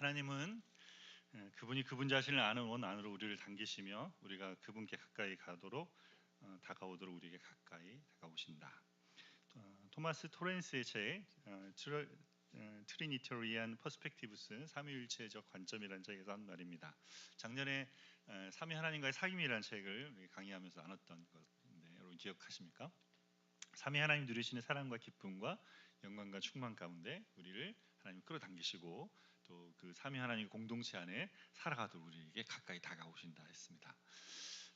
하나님은 그분이 그분 자신을 아는 원 안으로 우리를 당기시며 우리가 그분께 가까이 가도록 다가오도록 우리에게 가까이 다가오신다. 토마스 토렌스의 책 트리니터리안 퍼스펙티브스 삼위일체적 관점이라는 책에서 한 말입니다. 작년에 삼위 하나님과의 사귐이라는 책을 강의하면서 나눴던 것인데 여러분 기억하십니까? 삼위 하나님 누리시는 사랑과 기쁨과 영광과 충만 가운데 우리를 하나님 끌어당기시고 또 그 삼위 하나님 공동체 안에 살아가도록 우리에게 가까이 다가오신다 했습니다.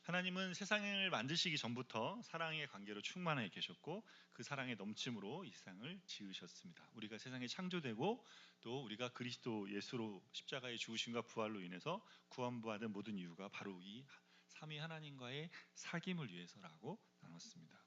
하나님은 세상을 만드시기 전부터 사랑의 관계로 충만하게 계셨고 그 사랑의 넘침으로 이 세상을 지으셨습니다. 우리가 세상에 창조되고 또 우리가 그리스도 예수로 십자가의 죽으심과 부활로 인해서 구원받은 모든 이유가 바로 이 삼위 하나님과의 사귐을 위해서라고 나눴습니다.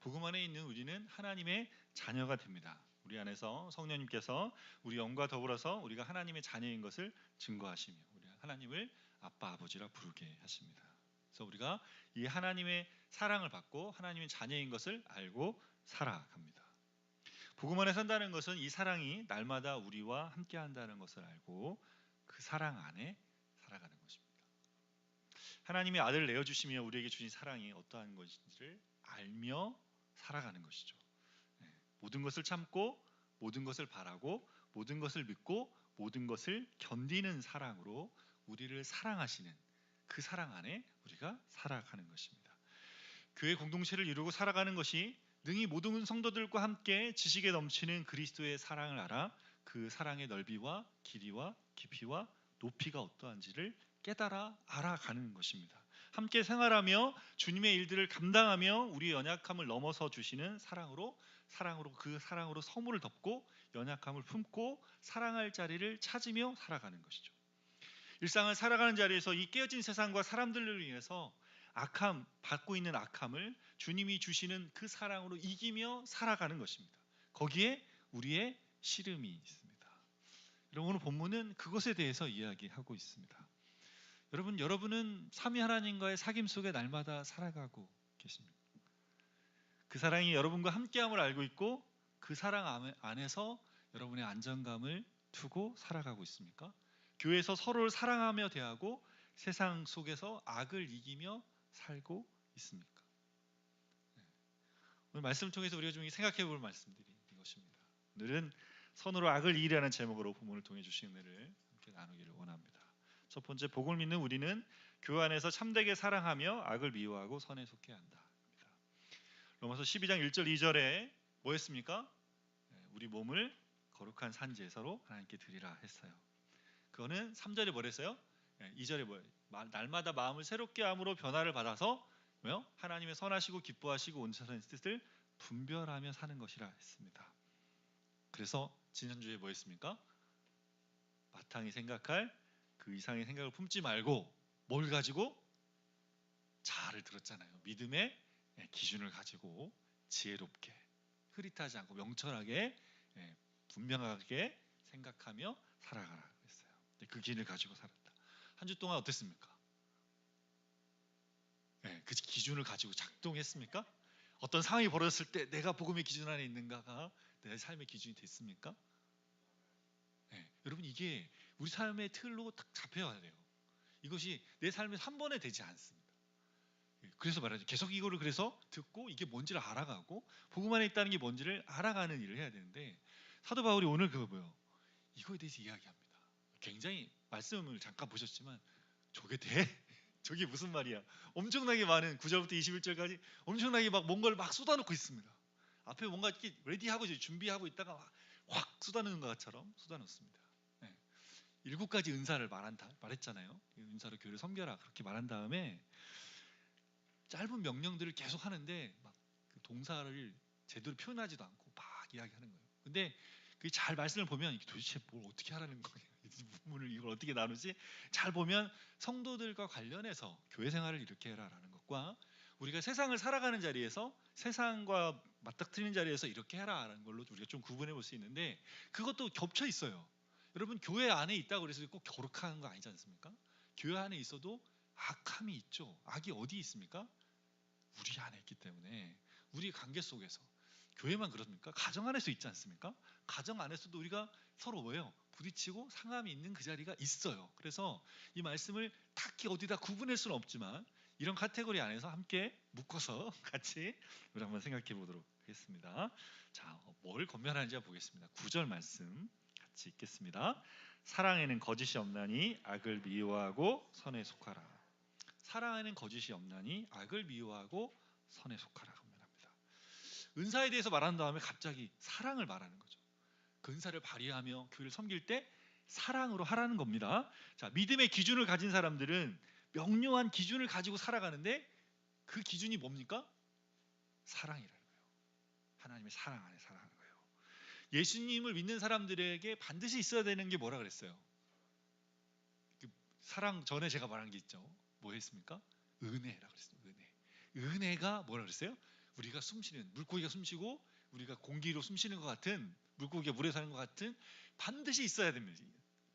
복음 안에 있는 우리는 하나님의 자녀가 됩니다. 우리 안에서 성령님께서 우리 영과 더불어서 우리가 하나님의 자녀인 것을 증거하시며 우리 하나님을 아빠 아버지라 부르게 하십니다. 그래서 우리가 이 하나님의 사랑을 받고 하나님의 자녀인 것을 알고 살아갑니다. 복음 안에 산다는 것은 이 사랑이 날마다 우리와 함께한다는 것을 알고 그 사랑 안에 살아가는 것입니다. 하나님의 아들을 내어주시며 우리에게 주신 사랑이 어떠한 것인지를 알며 살아가는 것이죠. 모든 것을 참고 모든 것을 바라고 모든 것을 믿고 모든 것을 견디는 사랑으로 우리를 사랑하시는 그 사랑 안에 우리가 살아가는 것입니다. 교회 공동체를 이루고 살아가는 것이 능히 모든 성도들과 함께 지식에 넘치는 그리스도의 사랑을 알아 그 사랑의 넓이와 길이와 깊이와 높이가 어떠한지를 깨달아 알아가는 것입니다. 함께 생활하며 주님의 일들을 감당하며 우리의 연약함을 넘어서 주시는 사랑으로 그 사랑으로 허물을 덮고 연약함을 품고 사랑할 자리를 찾으며 살아가는 것이죠. 일상을 살아가는 자리에서 이 깨어진 세상과 사람들을 위해서 받고 있는 악함을 주님이 주시는 그 사랑으로 이기며 살아가는 것입니다. 거기에 우리의 씨름이 있습니다. 여러분 오늘 본문은 그것에 대해서 이야기하고 있습니다. 여러분은 삼위 하나님과의 사귐 속에 날마다 살아가고 계십니다. 그 사랑이 여러분과 함께함을 알고 있고 그 사랑 안에서 여러분의 안정감을 두고 살아가고 있습니까? 교회에서 서로를 사랑하며 대하고 세상 속에서 악을 이기며 살고 있습니까? 오늘 말씀을 통해서 우리가 좀 생각해 볼 말씀들이 이것입니다. 오늘은 선으로 악을 이기라는 제목으로 본문을 통해 주신 은혜를 함께 나누기를 원합니다. 첫 번째, 복음을 믿는 우리는 교회 안에서 참되게 사랑하며 악을 미워하고 선에 속해야 한다. 로마서 12장 1절 2절에 뭐였습니까? 우리 몸을 거룩한 산제사로 하나님께 드리라 했어요. 그거는 3절에 뭐랬어요? 2절에 뭐예요? 날마다 마음을 새롭게 함으로 변화를 받아서 뭐요? 하나님의 선하시고 기뻐하시고 온전한 뜻을 분별하며 사는 것이라 했습니다. 그래서 지난주에 뭐 했습니까? 마땅히 생각할 그 이상의 생각을 품지 말고 뭘 가지고? 자아를 들었잖아요. 믿음의 기준을 가지고 지혜롭게 흐릿하지 않고 명철하게 분명하게 생각하며 살아가라 그랬어요. 그 기준을 가지고 살았다. 한 주 동안 어땠습니까? 그 기준을 가지고 작동했습니까? 어떤 상황이 벌어졌을 때 내가 복음의 기준 안에 있는가가 내 삶의 기준이 됐습니까? 여러분 이게 우리 삶의 틀로 딱 잡혀야 돼요. 이것이 내 삶에서 한 번에 되지 않습니다. 그래서 말하죠. 계속 이거를 그래서 듣고 이게 뭔지를 알아가고 복음 안에 있다는 게 뭔지를 알아가는 일을 해야 되는데 사도 바울이 오늘 그거 뭐예요? 이거에 대해서 이야기합니다. 굉장히 말씀을 잠깐 보셨지만 저게 돼? 저게 무슨 말이야? 엄청나게 많은 9절부터 21절까지 엄청나게 막 뭔가를 막 쏟아놓고 있습니다. 앞에 뭔가 이렇게 레디하고 준비하고 있다가 확 쏟아놓는 것처럼 쏟아놓습니다. 7가지 은사를 말했잖아요. 은사로 교회를 섬겨라 그렇게 말한 다음에 짧은 명령들을 계속 하는데 막 그 동사를 제대로 표현하지도 않고 막 이야기하는 거예요. 근데 그 잘 말씀을 보면 이게 도대체 뭘 어떻게 하라는 거예요? 이 부분을 이걸 어떻게 나누지? 잘 보면 성도들과 관련해서 교회 생활을 이렇게 해라라는 것과 우리가 세상을 살아가는 자리에서 세상과 맞닥뜨리는 자리에서 이렇게 해라라는 걸로 우리가 좀 구분해 볼 수 있는데 그것도 겹쳐 있어요. 여러분 교회 안에 있다고 그래서 꼭 거룩한 거 아니지 않습니까? 교회 안에 있어도 악함이 있죠. 악이 어디 있습니까? 우리 안에 있기 때문에 우리 관계 속에서 교회만 그렇습니까? 가정 안에서 있지 않습니까? 가정 안에서도 우리가 서로 뭐예요? 부딪히고 상함이 있는 그 자리가 있어요. 그래서 이 말씀을 딱히 어디다 구분할 수는 없지만 이런 카테고리 안에서 함께 묶어서 같이 우리 한번 생각해 보도록 하겠습니다. 자, 뭘 건면하는지 보겠습니다. 9절 말씀 같이 읽겠습니다. 사랑에는 거짓이 없나니 악을 미워하고 선에 속하라. 사랑에는 거짓이 없나니 악을 미워하고 선에 속하라. 건면합니다. 은사에 대해서 말한 다음에 갑자기 사랑을 말하는 거죠. 그 은사를 발휘하며 교회를 섬길 때 사랑으로 하라는 겁니다. 자, 믿음의 기준을 가진 사람들은 명료한 기준을 가지고 살아가는데 그 기준이 뭡니까? 사랑이라는 거예요. 하나님의 사랑 안에 살아가는 거예요. 예수님을 믿는 사람들에게 반드시 있어야 되는 게 뭐라 그랬어요? 사랑 전에 제가 말한 게 있죠. 뭐 했습니까? 은혜라 그랬어요. 은혜가 뭐라 그랬어요? 우리가 숨쉬는, 물고기가 숨쉬고 우리가 공기로 숨쉬는 것 같은, 물고기가 물에 사는 것 같은 반드시 있어야 됩니다.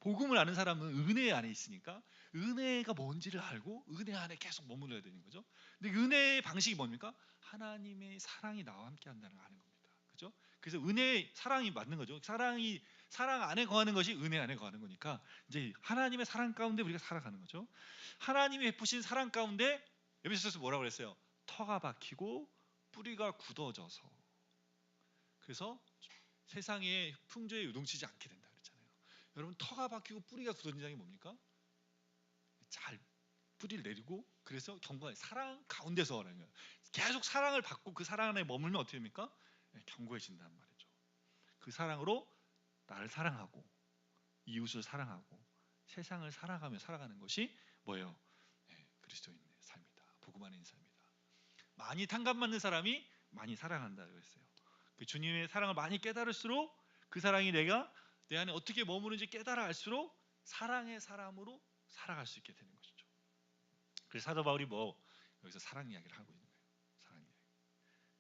복음을 아는 사람은 은혜 안에 있으니까 은혜가 뭔지를 알고 은혜 안에 계속 머물러야 되는 거죠. 근데 은혜의 방식이 뭡니까? 하나님의 사랑이 나와 함께 한다는 걸 아는 겁니다. 그죠? 그래서 은혜의 사랑이 맞는 거죠. 사랑 안에 거하는 것이 은혜 안에 거하는 거니까 이제 하나님의 사랑 가운데 우리가 살아가는 거죠. 하나님이 베푸신 사랑 가운데 에베소서에서 뭐라고 그랬어요? 터가 박히고 뿌리가 굳어져서, 그래서 세상의 풍조에 요동치지 않게 된다 그랬잖아요. 여러분, 터가 박히고 뿌리가 굳어진다는 게 뭡니까? 잘 뿌리를 내리고, 그래서 견고한 사랑 가운데서 하는 거예요. 계속 사랑을 받고 그 사랑 안에 머물면 어떻게 됩니까? 견고해진단 말이죠. 그 사랑으로 나를 사랑하고 이웃을 사랑하고 세상을 살아가며 살아가는 것이 뭐예요? 그리스도인의 삶이다. 복음 안에 있는 삶이다. 많이 탕감받는 사람이 많이 사랑한다고 했어요. 그 주님의 사랑을 많이 깨달을수록 그 사랑이 내 안에 어떻게 머무는지 깨달아 알수록 사랑의 사람으로 살아갈 수 있게 되는 것이죠. 그래서 사도 바울이 여기서 사랑 이야기를 하고 있는 거예요. 사랑 이야기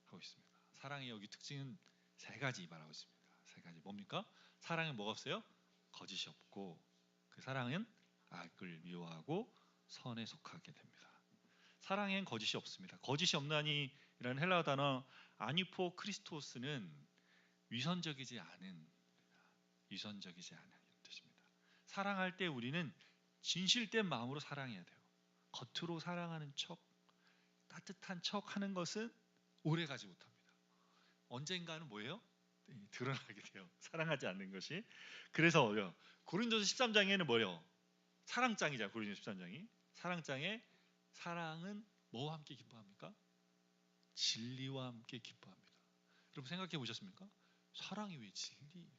하고 있습니다. 사랑의 여기 특징은 세 가지 말하고 있습니다. 세 가지 뭡니까? 사랑에 뭐가 없어요? 거짓이 없고, 그 사랑은 악을 미워하고 선에 속하게 됩니다. 사랑엔 거짓이 없습니다. 거짓이 없나니라는 헬라어 단어 아니포 크리스토스는 위선적이지 않은 뜻입니다. 사랑할 때 우리는 진실된 마음으로 사랑해야 돼요. 겉으로 사랑하는 척, 따뜻한 척 하는 것은 오래가지 못합니다. 언젠가는 뭐예요? 드러나게 돼요. 사랑하지 않는 것이. 그래서 고린도서 13장에는 뭐예요? 사랑장이잖아요. 고린도서 13장이. 사랑장에 사랑은 뭐와 함께 기뻐합니까? 진리와 함께 기뻐합니다. 여러분 생각해 보셨습니까? 사랑이 왜 진리?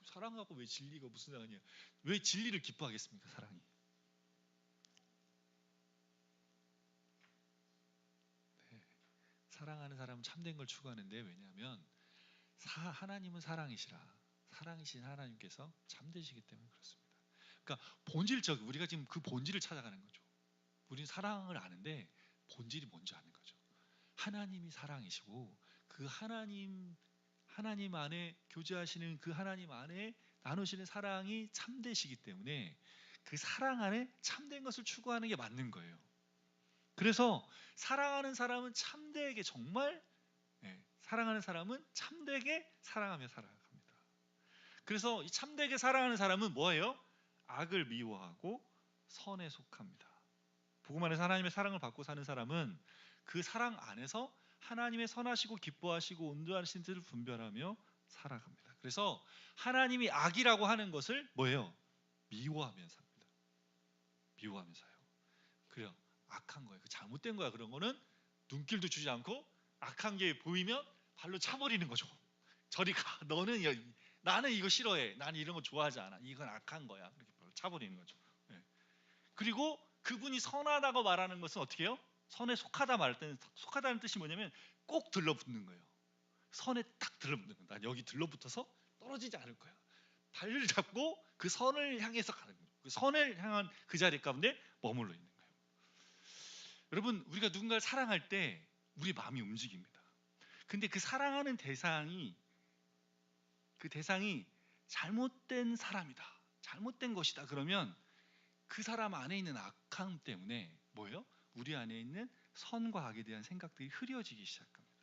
사랑하고 왜 진리가 무슨 상관이에요? 왜 진리를 기뻐하겠습니까? 사랑이. 네. 사랑하는 사람은 참된 걸 추구하는데, 왜냐하면 하나님은 사랑이시라. 사랑이신 하나님께서 참되시기 때문에 그렇습니다. 그러니까 본질적, 우리가 지금 그 본질을 찾아가는 거죠. 우리는 사랑을 아는데 본질이 뭔지 아는 거죠. 하나님이 사랑이시고 그 하나님 안에 교제하시는 그 하나님 안에 나누시는 사랑이 참되시기 때문에 그 사랑 안에 참된 것을 추구하는 게 맞는 거예요. 그래서 사랑하는 사람은 참되게 정말 사랑하는 사람은 참되게 사랑하며 살아갑니다. 그래서 이 참되게 사랑하는 사람은 뭐예요? 악을 미워하고 선에 속합니다. 복음 안에서 하나님의 사랑을 받고 사는 사람은 그 사랑 안에서 하나님의 선하시고 기뻐하시고 온전하신 뜻을 분별하며 살아갑니다. 그래서 하나님이 악이라고 하는 것을 뭐예요? 미워하며 삽니다. 미워하며 사요. 그래요. 악한 거예요. 잘못된 거야. 그런 거는 눈길도 주지 않고 악한 게 보이면 발로 차버리는 거죠. 저리 가. 나는 이거 싫어해. 나는 이런 거 좋아하지 않아. 이건 악한 거야. 그렇게 발로 차버리는 거죠. 그리고 그분이 선하다고 말하는 것은 어떻게 해요? 선에 속하다 말할 때는, 속하다는 뜻이 뭐냐면 꼭 들러붙는 거예요. 선에 딱 들러붙는 거예요. 난 여기 들러붙어서 떨어지지 않을 거야. 발을 잡고 그 선을 향해서 가는 거예요. 그 선을 향한 그 자리 가운데 머물러 있는 거예요. 여러분, 우리가 누군가를 사랑할 때 우리 마음이 움직입니다. 근데 그 사랑하는 대상이 잘못된 사람이다, 잘못된 것이다, 그러면 그 사람 안에 있는 악함 때문에 뭐예요? 우리 안에 있는 선과 악에 대한 생각들이 흐려지기 시작합니다.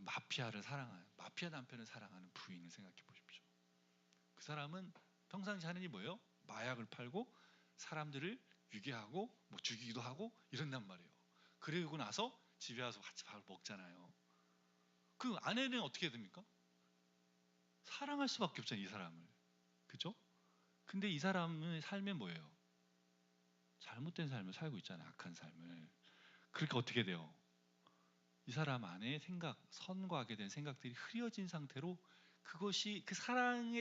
마피아 남편을 사랑하는 부인을 생각해 보십시오. 그 사람은 평상시 하는 일이 뭐예요? 마약을 팔고 사람들을 유괴하고 뭐 죽이기도 하고 이런단 말이에요. 그리고 나서 집에 와서 같이 밥을 먹잖아요. 그 아내는 어떻게 됩니까? 사랑할 수밖에 없잖아요, 이 사람을. 그죠? 근데 이 사람의 삶이 뭐예요? 잘못된 삶을 살고 있잖아요, 악한 삶을. 그러니까 어떻게 돼요? 이 사람 안에 선과 악에 대한 생각들이 흐려진 상태로 그것이 그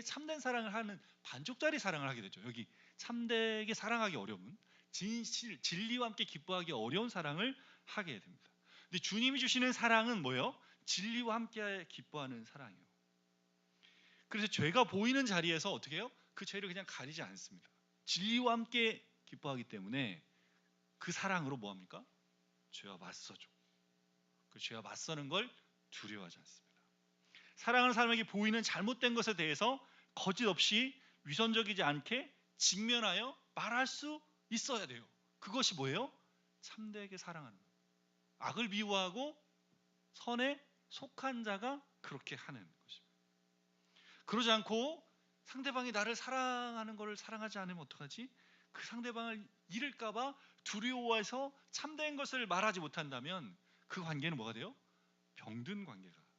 참된 사랑을 하는 반쪽짜리 사랑을 하게 되죠. 여기 참되게 사랑하기 어려운, 진리와 함께 기뻐하기 어려운 사랑을 하게 됩니다. 근데 주님이 주시는 사랑은 뭐예요? 진리와 함께 기뻐하는 사랑이에요. 그래서 죄가 보이는 자리에서 어떻게 해요? 그 죄를 그냥 가리지 않습니다. 진리와 함께 기뻐하기 때문에 그 사랑으로 뭐합니까? 죄와 맞서죠. 그 죄와 맞서는 걸 두려워하지 않습니다. 사랑하는 사람에게 보이는 잘못된 것에 대해서 거짓 없이 위선적이지 않게 직면하여 말할 수 있어야 돼요. 그것이 뭐예요? 참되게 사랑하는 거예요. 악을 미워하고 선에 속한 자가 그렇게 하는 것입니다. 그러지 않고 상대방이 나를 사랑하는 것을 사랑하지 않으면 어떡하지? 그 상대방을 잃을까봐 두려워해서 참된 것을 말하지 못한다면 그 관계는 뭐가 돼요? 병든 관계가 됩니다.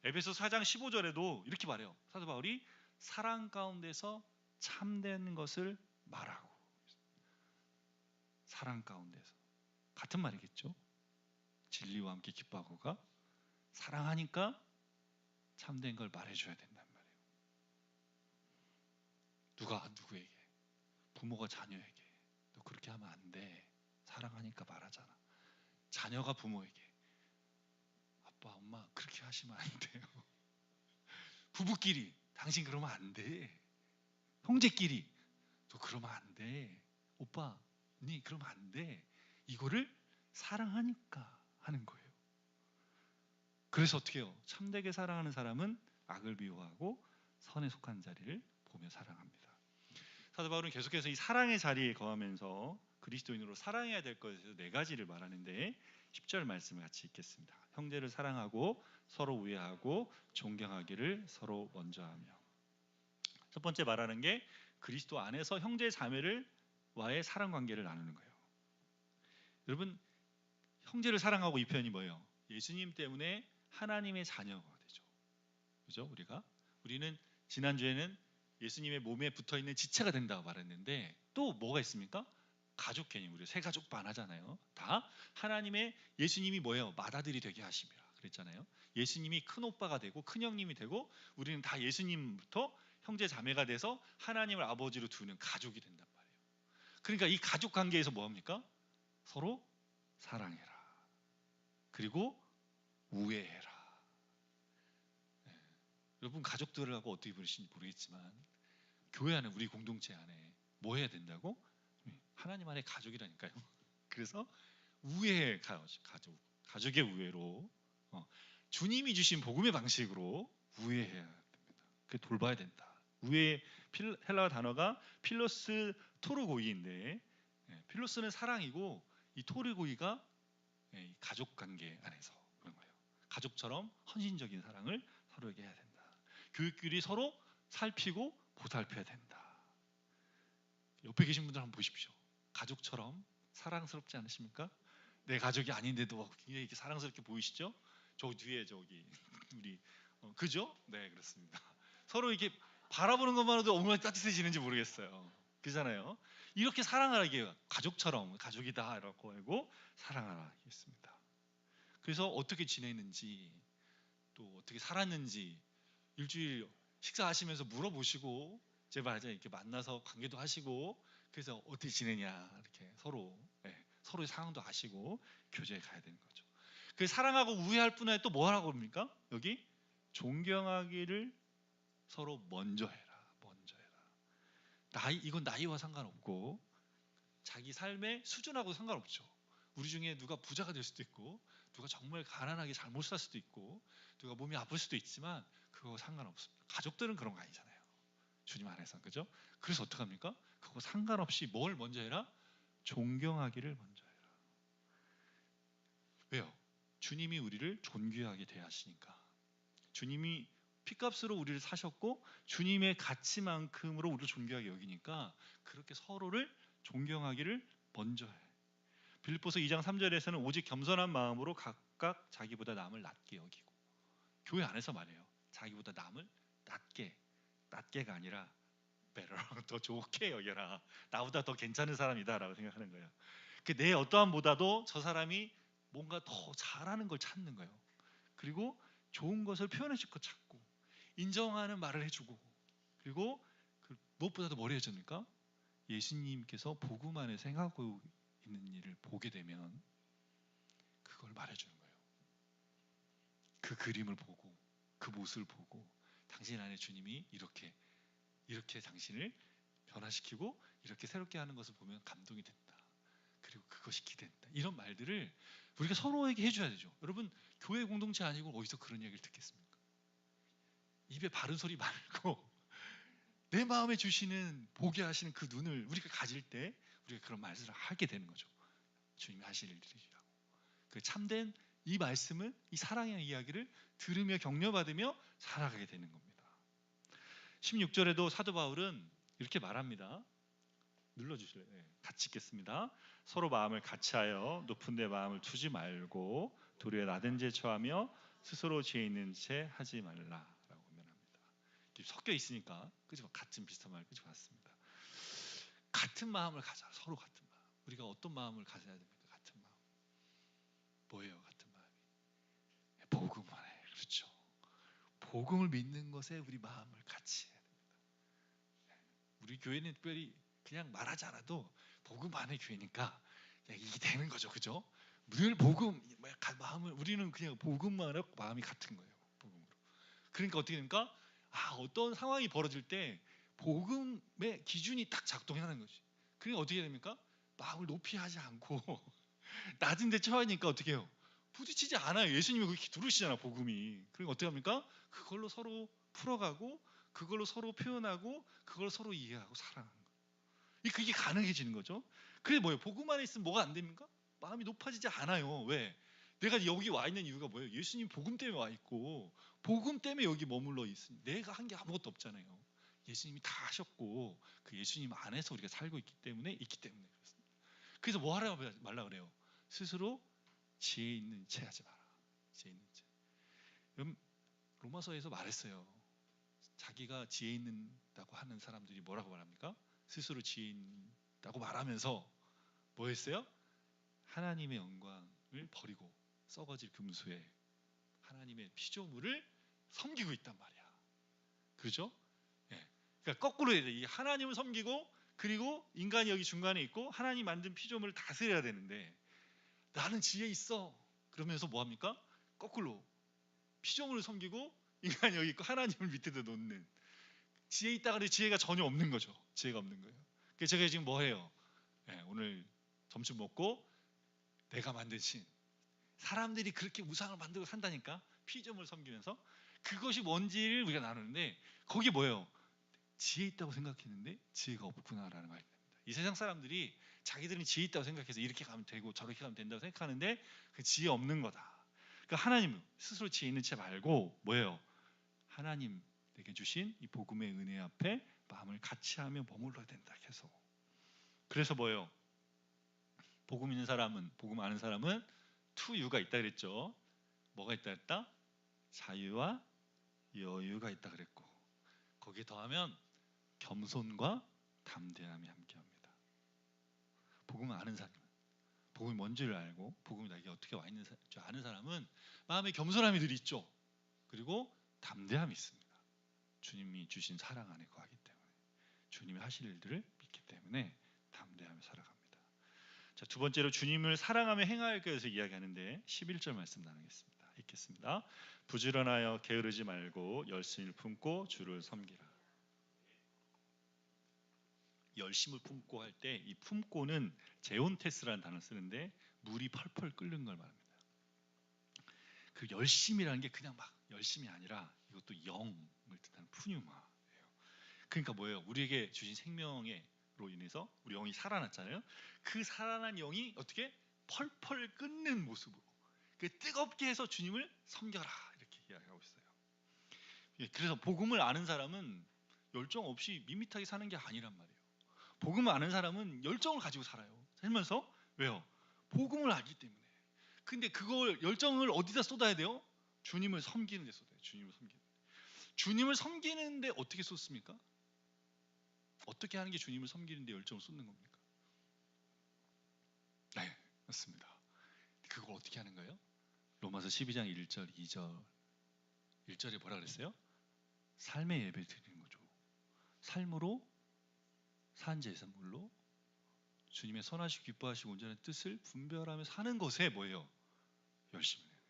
에베소서 4장 15절에도 이렇게 말해요. 사도 바울이 사랑 가운데서 참된 것을 말하고. 사랑 가운데서 같은 말이겠죠. 진리와 함께 기뻐하고가 사랑하니까 참된 걸 말해줘야 된단 말이에요. 누가 누구에게, 부모가 자녀에게 너 그렇게 하면 안 돼. 사랑하니까 말하잖아. 자녀가 부모에게 아빠 엄마 그렇게 하시면 안 돼요. 부부끼리 당신 그러면 안 돼. 형제끼리 너 그러면 안 돼. 오빠 언니 그러면 안 돼. 이거를 사랑하니까 하는 거예요. 그래서 어떻게 해요? 참되게 사랑하는 사람은 악을 미워하고 선에 속한 자리를 보며 사랑합니다. 사도 바울은 계속해서 이 사랑의 자리에 거하면서 그리스도인으로 사랑해야 될 것에 대해서 4가지를 말하는데 10절 말씀을 같이 읽겠습니다. 형제를 사랑하고 서로 우애하고 존경하기를 서로 먼저 하며. 첫 번째 말하는 게 그리스도 안에서 형제 자매와의 사랑 관계를 나누는 거예요. 여러분 형제를 사랑하고 이 표현이 뭐예요? 예수님 때문에 하나님의 자녀가 되죠. 그죠? 우리는 지난주에는 예수님의 몸에 붙어있는 지체가 된다고 말했는데 또 뭐가 있습니까? 가족 개념. 우리 새 가족반 하잖아요. 다 하나님의 예수님이 뭐예요? 맏아들이 되게 하심이라 그랬잖아요. 예수님이 큰 오빠가 되고 큰 형님이 되고 우리는 다 예수님부터 형제 자매가 돼서 하나님을 아버지로 두는 가족이 된단 말이에요. 그러니까 이 가족 관계에서 뭐합니까? 서로 사랑해라. 그리고 우애해라. 여러분 가족들하고 어떻게 보시는지 모르겠지만 교회 안에 우리 공동체 안에 뭐 해야 된다고? 하나님 안에 가족이라니까요. 그래서 우애의 가족의 우애로 주님이 주신 복음의 방식으로 우애해야 됩니다. 그 돌봐야 된다. 우애 헬라어 단어가 필로스 토르고이인데 필로스는 사랑이고 이 토르고이가 가족 관계 안에서 그런 거예요. 가족처럼 헌신적인 사랑을 서로에게 해야 된다. 교육끼리 서로 살피고 보살펴야 된다. 옆에 계신 분들 한번 보십시오. 가족처럼 사랑스럽지 않으십니까? 내 가족이 아닌데도 굉장히 이렇게 사랑스럽게 보이시죠? 저 뒤에 저기 우리 그죠? 네 그렇습니다. 서로 이렇게 바라보는 것만으로도 얼마나 따뜻해지는지 모르겠어요. 그잖아요. 이렇게 사랑하게 가족처럼 가족이다 라고 알고 사랑하라 했습니다. 그래서 어떻게 지내는지 또 어떻게 살았는지 일주일 식사하시면서 물어보시고 제발 이렇게 만나서 관계도 하시고 그래서 어떻게 지내냐 이렇게 서로의 상황도 아시고 교제에 가야 되는 거죠. 그 사랑하고 우애할 뿐 아니라 또 뭐 하라고 합니까? 여기 존경하기를 서로 먼저 해라. 이건 나이와 상관없고 자기 삶의 수준하고 상관없죠. 우리 중에 누가 부자가 될 수도 있고 누가 정말 가난하게 잘못 살 수도 있고 누가 몸이 아플 수도 있지만 그거 상관없습니다. 가족들은 그런 거 아니잖아요. 주님 안에서 그죠? 그래서 어떡합니까? 그거 상관없이 뭘 먼저 해라? 존경하기를 먼저 해라. 왜요? 주님이 우리를 존귀하게 대하시니까. 주님이 피값으로 우리를 사셨고 주님의 가치만큼으로 우리를 존귀하게 여기니까 그렇게 서로를 존경하기를 먼저 해. 빌립보서 2장 3절에서는 오직 겸손한 마음으로 각각 자기보다 남을 낮게 여기고, 교회 안에서 말해요. 자기보다 남을 낮게가 아니라 better, 더 좋게 여겨라. 나보다 더 괜찮은 사람이다라고 생각하는 거예요. 내 어떠함보다도 저 사람이 뭔가 더 잘하는 걸 찾는 거예요. 그리고 좋은 것을 표현해 줄 것 찾고, 인정하는 말을 해주고, 그리고 무엇보다도 뭘 해줍니까? 예수님께서 복음 안에서 행하고 있는 일을 보게 되면 그걸 말해주는 거예요. 그 그림을 보고, 그 모습을 보고, 당신 안에 주님이 이렇게 당신을 변화시키고 이렇게 새롭게 하는 것을 보면 감동이 된다. 그리고 그것이 기대된다. 이런 말들을 우리가 서로에게 해줘야 되죠. 여러분, 교회 공동체 아니고 어디서 그런 얘기를 듣겠습니까? 입에 바른 소리 말고 내 마음에 주시는, 보게 하시는 그 눈을 우리가 가질 때 우리가 그런 말씀을 하게 되는 거죠. 주님이 하실 일이라고. 그 참된 이 말씀을, 이 사랑의 이야기를 들으며 격려받으며 살아가게 되는 겁니다. 16절에도 사도 바울은 이렇게 말합니다. 눌러주실래요? 네, 같이 읽겠습니다. 서로 마음을 같이하여 높은 데 마음을 두지 말고 도리어 나된 제 처하며 스스로 지혜 있는 채 하지 말라라고 권면합니다. 섞여 있으니까 그죠? 같은 비슷한 말 그죠? 같습니다. 같은 마음을 가자. 서로 같은 마음. 우리가 어떤 마음을 가져야 됩니까? 같은 마음. 뭐예요? 같은 마음이? 복음 안에. 그렇죠. 복음을 믿는 것에 우리 마음을 같이 해야 됩니다. 우리 교회는 특별히 그냥 말하지 않아도 복음 안에 교회니까 이게 되는 거죠. 그죠? 늘 복음 마음을, 우리는 그냥 복음만 하고 마음이 같은 거예요. 복음으로. 그러니까 어떻게 됩니까? 어떤 상황이 벌어질 때 복음의 기준이 딱 작동하는 거지. 그러니까 어떻게 됩니까? 마음을 높이 하지 않고 낮은 데 처하니까 어떻게 해요? 부딪히지 않아요. 예수님이 그렇게 두르시잖아, 복음이. 그러니까 어떻게 합니까? 그걸로 서로 풀어가고, 그걸로 서로 표현하고, 그걸 서로 이해하고 사랑하는 거예요. 그게 가능해지는 거죠. 그게 뭐예요? 복음 안에 있으면 뭐가 안 됩니까? 마음이 높아지지 않아요. 왜? 내가 여기 와 있는 이유가 뭐예요? 예수님 복음 때문에 와 있고, 복음 때문에 여기 머물러 있으니 내가 한 게 아무것도 없잖아요. 예수님이 다 하셨고, 그 예수님 안에서 우리가 살고 있기 때문에 그렇습니다. 그래서 뭐 하라 말라 그래요? 스스로 지혜 있는 채 하지 마라. 지혜 있는 채. 로마서에서 말했어요. 자기가 지혜 있다고 하는 사람들이 뭐라고 말합니까? 스스로 지혜 있다고 말하면서 뭐 했어요? 하나님의 영광을 버리고 썩어질 금수에 하나님의 피조물을 섬기고 있단 말이야. 그렇죠? 예. 그러니까 거꾸로 해야 돼. 이 하나님을 섬기고, 그리고 인간이 여기 중간에 있고 하나님 만든 피조물을 다스려야 되는데, 나는 지혜 있어 그러면서 뭐 합니까? 거꾸로 피조물을 섬기고 인간이 여기 있고 하나님을 밑에다 놓는, 지혜 있다 그래 지혜가 전혀 없는 거죠. 지혜가 없는 거예요. 그래서 제가 지금 뭐 해요? 오늘 점심 먹고 내가 만든 신, 사람들이 그렇게 우상을 만들고 산다니까, 피조물을 섬기면서. 그것이 뭔지를 우리가 나누는데, 거기 뭐예요? 지혜 있다고 생각했는데 지혜가 없구나라는 말입니다. 이 세상 사람들이 자기들은 지혜 있다고 생각해서 이렇게 가면 되고 저렇게 가면 된다고 생각하는데 그 지혜 없는 거다. 그러니까 하나님 스스로 지혜 있는 채 말고 뭐예요? 하나님 내게 주신 이 복음의 은혜 앞에 마음을 같이 하며 머물러야 된다. 계속. 그래서 뭐예요? 복음 있는 사람은, 복음 아는 사람은 투유가 있다 그랬죠. 뭐가 있다 했다? 자유와 여유가 있다 그랬고, 거기에 더하면 겸손과 담대함이 함께합니다. 복음을 아는 사람, 복음이 뭔지를 알고 복음이 나에게 어떻게 와 있는 줄 아는 사람은 마음에 겸손함이 늘 있죠. 그리고 담대함이 있습니다. 주님이 주신 사랑 안에 거하기 때문에, 주님이 하실 일들을 믿기 때문에 담대하며 살아갑니다. 자, 두 번째로 주님을 사랑하며 행할 것에서 이야기하는데 11절 말씀 나누겠습니다. 읽겠습니다. 부지런하여 게으르지 말고 열심을 품고 주를 섬기라. 열심을 품고 할 때 이 품고는 제온테스라는 단어를 쓰는데 물이 펄펄 끓는 걸 말합니다. 그 열심이라는 게 그냥 막 열심이 아니라 이것도 영을 뜻하는 푸뉴마예요. 그러니까 뭐예요? 우리에게 주신 생명으로 인해서 우리 영이 살아났잖아요. 그 살아난 영이 어떻게 펄펄 끓는 모습으로, 그 뜨겁게 해서 주님을 섬겨라 이렇게 이야기하고 있어요. 예, 그래서 복음을 아는 사람은 열정 없이 밋밋하게 사는 게 아니란 말이에요. 복음을 아는 사람은 열정을 가지고 살아요. 살면서 왜요? 복음을 알기 때문에. 근데 그걸 열정을 어디다 쏟아야 돼요? 주님을 섬기는 데 쏟아야 돼요. 주님을 섬기는데 어떻게 쏟습니까? 어떻게 하는 게 주님을 섬기는데 열정을 쏟는 겁니까? 네, 맞습니다. 그걸 어떻게 하는 거예요? 로마서 12장 1절, 2절 1절에 뭐라 그랬어요? 삶의 예배를 드리는 거죠. 삶으로 산 제사물로 주님의 선하시고 기뻐하시고 온전한 뜻을 분별하며 사는 것에 뭐예요? 열심히 해야 돼요.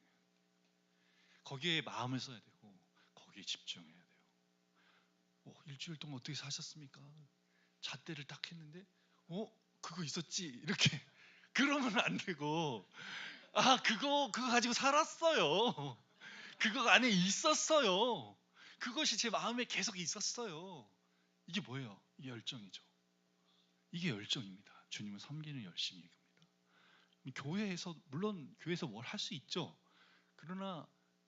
거기에 마음을 써야 되고 거기에 집중해야 돼요. 일주일 동안 어떻게 사셨습니까? 잣대를 딱 했는데 그거 있었지 이렇게 그러면 안 되고 그거 가지고 살았어요. 그거 안에 있었어요. 그것이 제 마음에 계속 있었어요. 이게 뭐예요? 이게 열정이죠. 이게 열정입니다. 주님을 섬기는 열심이 겁니다. 물론 교회에서 뭘 할 수 있죠. 그러나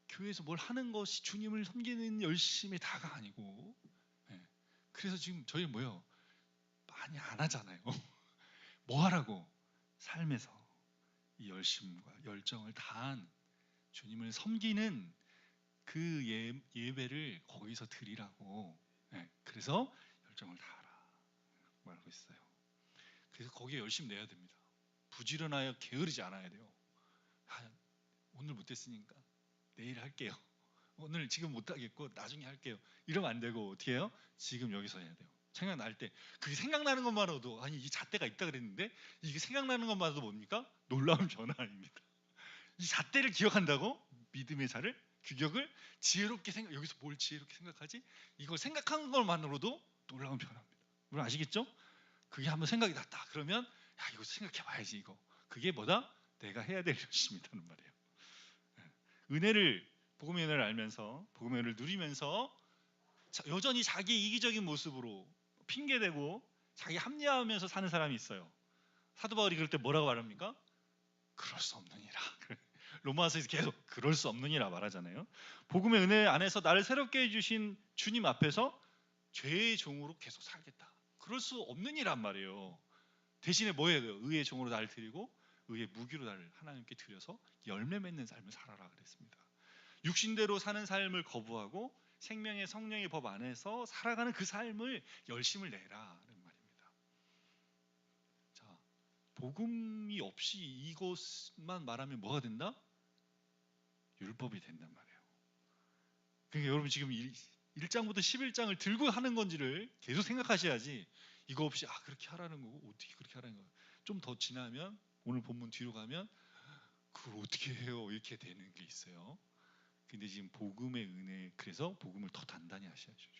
교회에서 뭘 하는 것이 주님을 섬기는 열심의 다가 아니고, 그래서 지금 저희 뭐예요? 많이 안 하잖아요. 뭐 하라고? 삶에서 이 열심과 열정을 다한 주님을 섬기는 그 예배를 거기서 드리라고. 그래서 열정을 다하라 말하고 있어요. 그래서 거기에 열심히 내야 됩니다. 부지런하여 게으르지 않아야 돼요. 오늘 못했으니까 내일 할게요. 오늘 지금 못하겠고 나중에 할게요. 이러면 안 되고 어떻게 해요? 지금 여기서 해야 돼요. 생각날 때 그게 생각나는 것만으로도 이 잣대가 있다 그랬는데 이게 생각나는 것만으로도 뭡니까? 놀라운 변화입니다. 이 잣대를 기억한다고 믿음의 자를 규격을 지혜롭게 여기서 뭘 지혜롭게 생각하지? 이걸 생각하는 것만으로도 놀라운 변화입니다. 물론 아시겠죠? 그게 한번 생각이 났다. 그러면 이거 생각해 봐야지 이거. 그게 뭐다? 내가 해야 될 열심이라는 말이에요. 복음의 은혜를 알면서 복음의 은혜를 누리면서 여전히 자기 이기적인 모습으로 핑계대고 자기 합리화하면서 사는 사람이 있어요. 사도 바울이 그럴 때 뭐라고 말합니까? 그럴 수 없느니라. 로마서에서 계속 그럴 수 없느니라 말하잖아요. 복음의 은혜 안에서 나를 새롭게 해주신 주님 앞에서 죄의 종으로 계속 살겠다. 그럴 수 없느니란 말이에요. 대신에 뭐 해야 돼요? 의의 종으로 나를 드리고 의의 무기로 나를 하나님께 드려서 열매 맺는 삶을 살아라 그랬습니다. 육신대로 사는 삶을 거부하고 생명의 성령의 법 안에서 살아가는 그 삶을 열심을 내라는 말입니다. 자, 복음이 없이 이것만 말하면 뭐가 된다? 율법이 된단 말이에요. 그러니까 여러분 지금 1장부터 11장을 들고 하는 건지를 계속 생각하셔야지 이거 없이 그렇게 하라는 거고 어떻게 그렇게 하라는 거예요. 좀 더 지나면 오늘 본문 뒤로 가면 그걸 어떻게 해요? 이렇게 되는 게 있어요. 근데 지금 복음의 은혜, 그래서 복음을 더 단단히 하셔야죠.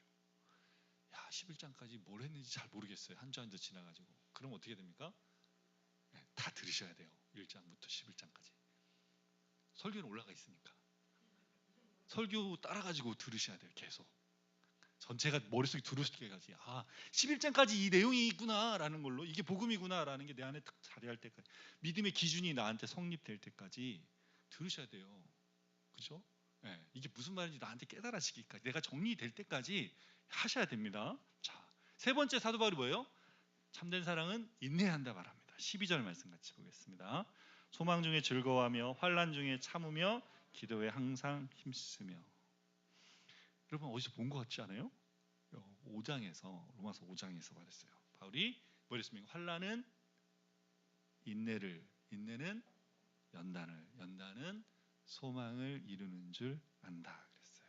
11장까지 뭘 했는지 잘 모르겠어요. 한 주 한 주 지나가지고. 그럼 어떻게 됩니까? 다 들으셔야 돼요. 1장부터 11장까지. 설교는 올라가 있으니까. 설교 따라가지고 들으셔야 돼요. 계속. 전체가 머릿속에 들어오게까지 11장까지 이 내용이 있구나라는 걸로 이게 복음이구나라는 게 내 안에 딱 자리할 때까지 믿음의 기준이 나한테 성립될 때까지 들으셔야 돼요. 그죠? 이게 무슨 말인지 나한테 깨달아지기까지 내가 정리될 때까지 하셔야 됩니다. 자, 세 번째 사도 바울이 뭐예요? 참된 사랑은 인내한다 말합니다. 12절 말씀 같이 보겠습니다. 소망 중에 즐거워하며 환난 중에 참으며 기도에 항상 힘쓰며. 여러분 어디서 본 것 같지 않아요? 5장에서 로마서 5장에서 말했어요. 바울이 뭐랬습니까? 환난은 인내를, 인내는 연단을, 연단은 소망을 이루는 줄 안다 그랬어요.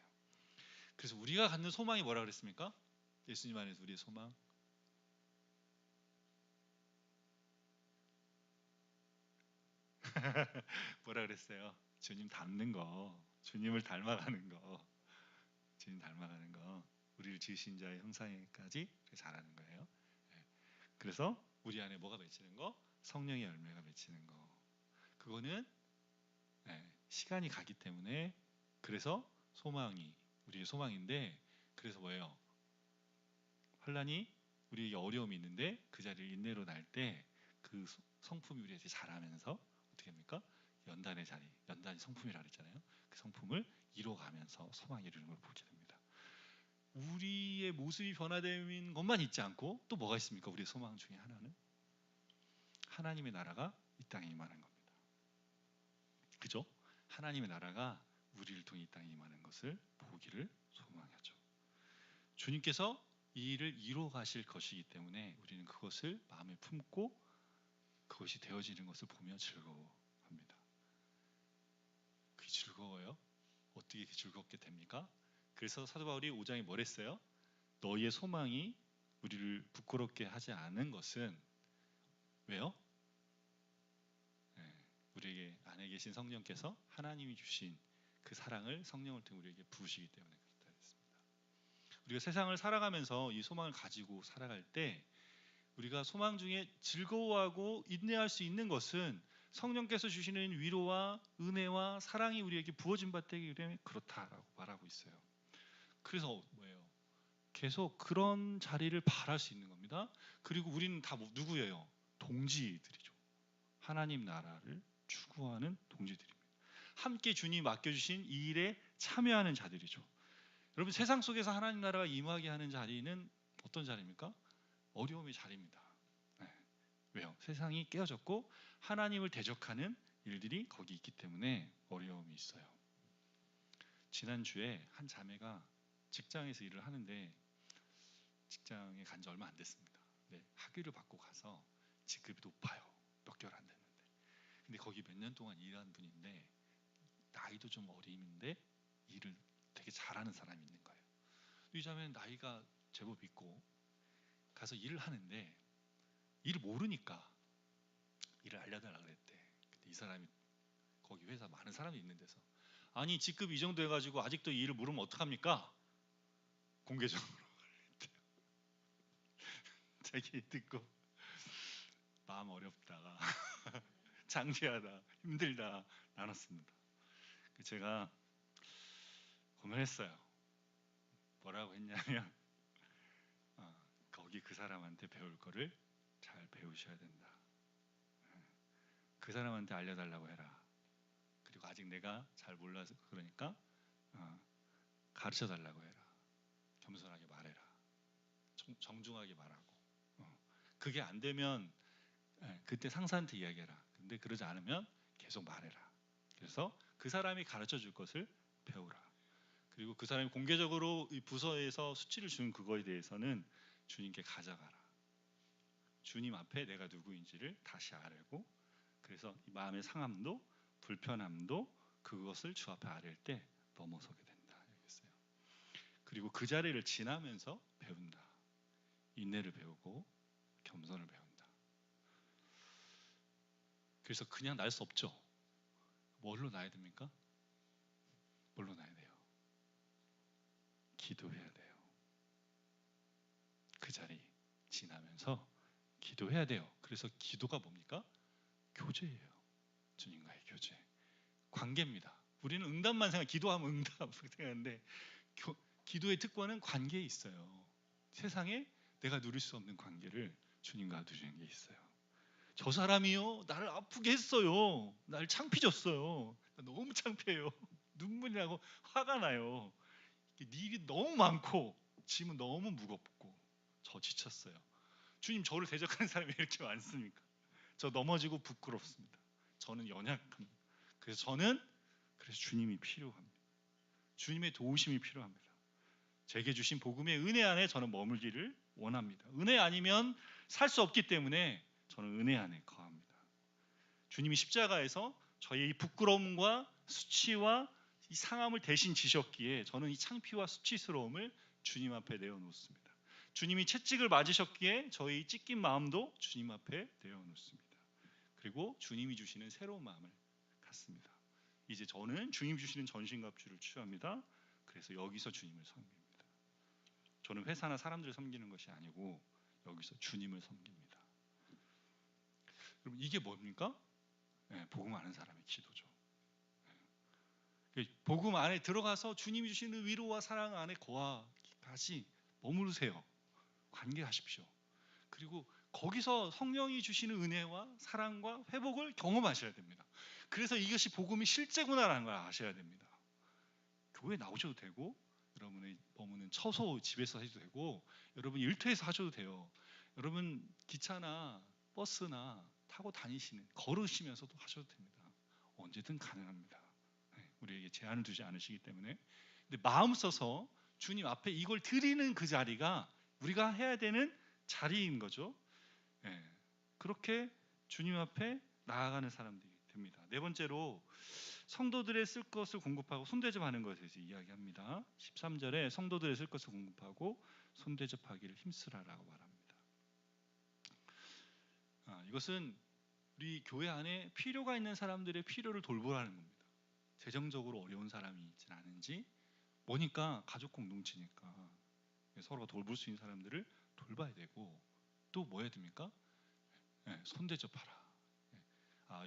그래서 우리가 갖는 소망이 뭐라 그랬습니까? 예수님 안에서 우리의 소망 뭐라 그랬어요? 주님 닮는 거, 주님을 닮아가는 거, 주님 닮아가는 거, 우리를 지으신 자의 형상에까지 잘하는 거예요. 그래서 우리 안에 뭐가 맺히는 거? 성령의 열매가 맺히는 거. 그거는 시간이 가기 때문에 그래서 소망이 우리의 소망인데 그래서 뭐예요? 환난이 우리에게 어려움이 있는데 그 자리를 인내로 날 때 그 성품이 우리에게 자라면서 어떻게 합니까? 연단의 자리, 연단이 성품이라 그랬잖아요. 그 성품을 이뤄가면서 소망 이루는 걸 보게 됩니다. 우리의 모습이 변화되는 것만 있지 않고 또 뭐가 있습니까? 우리의 소망 중에 하나는 하나님의 나라가 이 땅에 임하는 겁니다. 그죠? 하나님의 나라가 우리를 통해 이 땅에 임하는 것을 보기를 소망하죠. 주님께서 이 일을 이루어 가실 것이기 때문에 우리는 그것을 마음에 품고 그것이 되어지는 것을 보며 즐거워합니다. 그게 즐거워요? 어떻게 즐겁게 됩니까? 그래서 사도 바울이 5장에 뭘 했어요? 너희의 소망이 우리를 부끄럽게 하지 않은 것은 왜요? 우리에게 안에 계신 성령께서 하나님이 주신 그 사랑을 성령을 통해 우리에게 부으시기 때문에 그렇다 했습니다. 우리가 세상을 살아가면서 이 소망을 가지고 살아갈 때 우리가 소망 중에 즐거워하고 인내할 수 있는 것은 성령께서 주시는 위로와 은혜와 사랑이 우리에게 부어진 바 되기 때문에 그렇다라고 말하고 있어요. 그래서 뭐예요? 계속 그런 자리를 바랄 수 있는 겁니다. 그리고 우리는 다 누구예요? 동지들이죠. 하나님 나라를 추구하는 동지들입니다. 함께 주님 맡겨주신 이 일에 참여하는 자들이죠. 여러분 세상 속에서 하나님 나라가 임하게 하는 자리는 어떤 자리입니까? 어려움의 자리입니다. 왜요? 세상이 깨어졌고 하나님을 대적하는 일들이 거기 있기 때문에 어려움이 있어요. 지난주에 한 자매가 직장에서 일을 하는데 직장에 간 지 얼마 안 됐습니다. 네, 학위를 받고 가서 직급이 높아요. 몇 개월 안 됐는데. 근데 거기 몇 년 동안 일한 분인데 나이도 좀 어린데 일을 되게 잘하는 사람이 있는 거예요. 이 자매는 나이가 제법 있고 가서 일을 하는데 일을 모르니까 일을 알려달라 그랬대. 근데 이 사람이 거기 회사 많은 사람이 있는 데서 아니 직급 이 정도 해가지고 아직도 이 일을 모르면 어떡합니까? 공개적으로 그랬대요. 자기 듣고 마음 어렵다가 창피하다 힘들다 나눴습니다. 제가 고민했어요. 뭐라고 했냐면 거기 그 사람한테 배울 거를 잘 배우셔야 된다. 그 사람한테 알려달라고 해라. 그리고 아직 내가 잘 몰라서 그러니까 가르쳐달라고 해라. 겸손하게 말해라. 정중하게 말하고. 그게 안 되면 그때 상사한테 이야기해라. 근데 그러지 않으면 계속 말해라. 그래서 그 사람이 가르쳐 줄 것을 배우라. 그리고 그 사람이 공개적으로 이 부서에서 수치를 주는 그거에 대해서는 주님께 가져가라. 주님 앞에 내가 누구인지를 다시 알고 그래서 이 마음의 상함도 불편함도 그것을 주 앞에 아랠 때 넘어서게 된다. 알겠어요? 그리고 그 자리를 지나면서 배운다. 인내를 배우고 겸손을 배운다. 그래서 그냥 날 수 없죠. 뭘로 나야 됩니까? 뭘로 나야 돼요? 기도해야 돼요. 그 자리 지나면서 기도해야 돼요. 그래서 기도가 뭡니까? 교제예요. 주님과의 교제. 관계입니다. 우리는 응답만 기도하면 응답 생각하는데 기도의 특권은 관계에 있어요. 세상에 내가 누릴 수 없는 관계를 주님과 누리는 게 있어요. 저 사람이요 나를 아프게 했어요. 나를 창피졌어요. 너무 창피해요. 눈물이 나고 화가 나요. 일이 너무 많고 짐은 너무 무겁고 저 지쳤어요. 주님 저를 대적하는 사람이 이렇게 많습니까? 저 넘어지고 부끄럽습니다. 저는 연약합니다. 그래서 주님이 필요합니다. 주님의 도우심이 필요합니다. 제게 주신 복음의 은혜 안에 저는 머물기를 원합니다. 은혜 아니면 살 수 없기 때문에 저는 은혜 안에 거합니다. 주님이 십자가에서 저의 이 부끄러움과 수치와 이 상함을 대신 지셨기에 저는 이 창피와 수치스러움을 주님 앞에 내어놓습니다. 주님이 채찍을 맞으셨기에 저의 찢긴 마음도 주님 앞에 내어놓습니다. 그리고 주님이 주시는 새로운 마음을 갖습니다. 이제 저는 주님 주시는 전신갑주를 취합니다. 그래서 여기서 주님을 섬깁니다. 저는 회사나 사람들을 섬기는 것이 아니고 여기서 주님을 섬깁니다. 여러분 이게 뭡니까? 복음 아는 사람의 기도죠. 복음 안에 들어가서 주님이 주시는 위로와 사랑 안에 거하시 머무르세요. 관계하십시오. 그리고 거기서 성령이 주시는 은혜와 사랑과 회복을 경험하셔야 됩니다. 그래서 이것이 복음이 실제구나라는 걸 아셔야 됩니다. 교회 나오셔도 되고, 여러분의 머무는 처소 집에서 해도 되고, 여러분 일터에서 하셔도 돼요. 여러분 기차나 버스나 타고 다니시는, 걸으시면서도 하셔도 됩니다. 언제든 가능합니다. 우리에게 제한을 두지 않으시기 때문에. 근데 마음 써서 주님 앞에 이걸 드리는 그 자리가 우리가 해야 되는 자리인 거죠. 그렇게 주님 앞에 나아가는 사람들이 됩니다. 네 번째로 성도들의 쓸 것을 공급하고 손대접하는 것에 대해서 이야기합니다. 13절에 성도들의 쓸 것을 공급하고 손대접하기를 힘쓰라라고 말합니다. 이것은 우리 교회 안에 필요가 있는 사람들의 필요를 돌보라는 겁니다. 재정적으로 어려운 사람이 있진 않은지, 뭐니까 가족 공동체니까 서로가 돌볼 수 있는 사람들을 돌봐야 되고, 또 뭐 해야 됩니까? 손대접하라.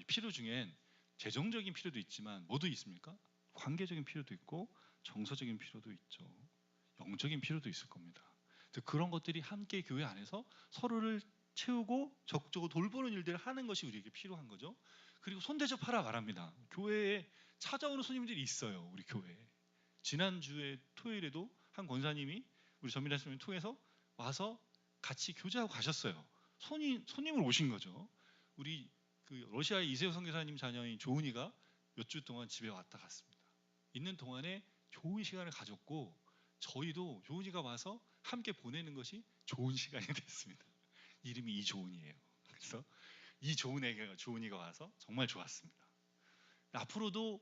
필요 중엔 재정적인 필요도 있지만 뭐도 있습니까? 관계적인 필요도 있고 정서적인 필요도 있죠. 영적인 필요도 있을 겁니다. 그런 것들이 함께 교회 안에서 서로를 채우고 적극적으로 돌보는 일들을 하는 것이 우리에게 필요한 거죠. 그리고 손대접하라 말합니다. 교회에 찾아오는 손님들이 있어요. 우리 교회에. 지난주에 토요일에도 한 권사님이 우리 전미란 선생님을 통해서 와서 같이 교제하고 가셨어요. 손님을 오신 거죠. 우리 그 러시아의 이세호 선교사님 자녀인 조은이가 몇 주 동안 집에 왔다 갔습니다. 있는 동안에 좋은 시간을 가졌고, 저희도 조은이가 와서 함께 보내는 것이 좋은 시간이 됐습니다. 이름이 이조은이에요. 그래서 조은이가 와서 정말 좋았습니다. 앞으로도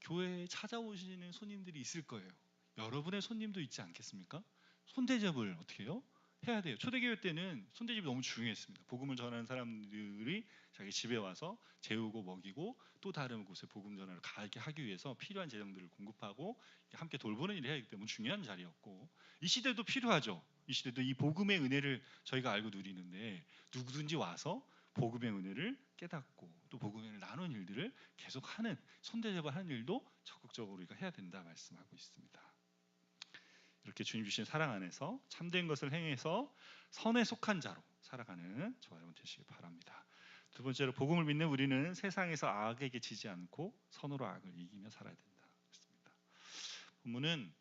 교회에 찾아오시는 손님들이 있을 거예요. 여러분의 손님도 있지 않겠습니까? 손대접을 어떻게 해요? 해야 돼요. 초대교회 때는 손대접이 너무 중요했습니다. 복음을 전하는 사람들이 자기 집에 와서 재우고 먹이고, 또 다른 곳에 복음 전하를 가게 하기 위해서 필요한 재정들을 공급하고 함께 돌보는 일을 해야 하기 때문에 중요한 자리였고, 이 시대도 필요하죠. 이 시대도 이 복음의 은혜를 저희가 알고 누리는데, 누구든지 와서 복음의 은혜를 깨닫고 또 복음의 은혜를 나누는 일들을 계속하는, 손대접을 하는 일도 적극적으로 우리가 해야 된다 말씀하고 있습니다. 이렇게 주님 주신 사랑 안에서 참된 것을 행해서 선에 속한 자로 살아가는 저와 여러분 되시기 바랍니다. 두 번째로, 복음을 믿는 우리는 세상에서 악에게 지지 않고 선으로 악을 이기며 살아야 된다. 그렇습니다. 본문은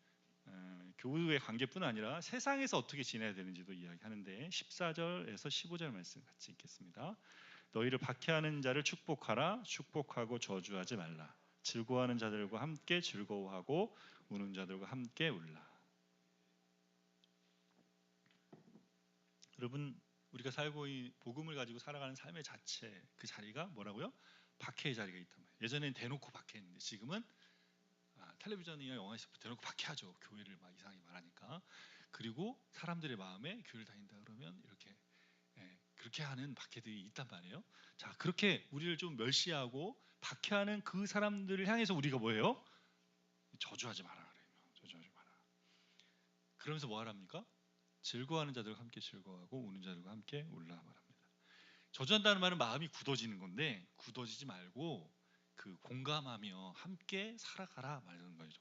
교우의 관계뿐 아니라 세상에서 어떻게 지내야 되는지도 이야기하는데, 14절에서 15절 말씀 같이 읽겠습니다. 너희를 박해하는 자를 축복하라. 축복하고 저주하지 말라. 즐거워하는 자들과 함께 즐거워하고 우는 자들과 함께 울라. 여러분, 우리가 살고 이 복음을 가지고 살아가는 삶의 자체, 그 자리가 뭐라고요? 박해의 자리가 있단 말이에요. 예전에는 대놓고 박해했는데 지금은 텔레비전이나 영화에서 대놓고 박해하죠. 교회를 막 이상하게 말하니까. 그리고 사람들의 마음에 교회를 다닌다 그러면 이렇게 그렇게 하는 박해들이 있단 말이에요. 자, 그렇게 우리를 좀 멸시하고 박해하는 그 사람들을 향해서 우리가 뭐예요? 저주하지 마라 그래요. 저주하지 마라. 그러면서 뭐 하랍니까? 즐거워하는 자들과 함께 즐거워하고 우는 자들과 함께 울라 말합니다. 저주한다는 말은 마음이 굳어지는 건데, 굳어지지 말고 그 공감하며 함께 살아가라 말하는 거죠.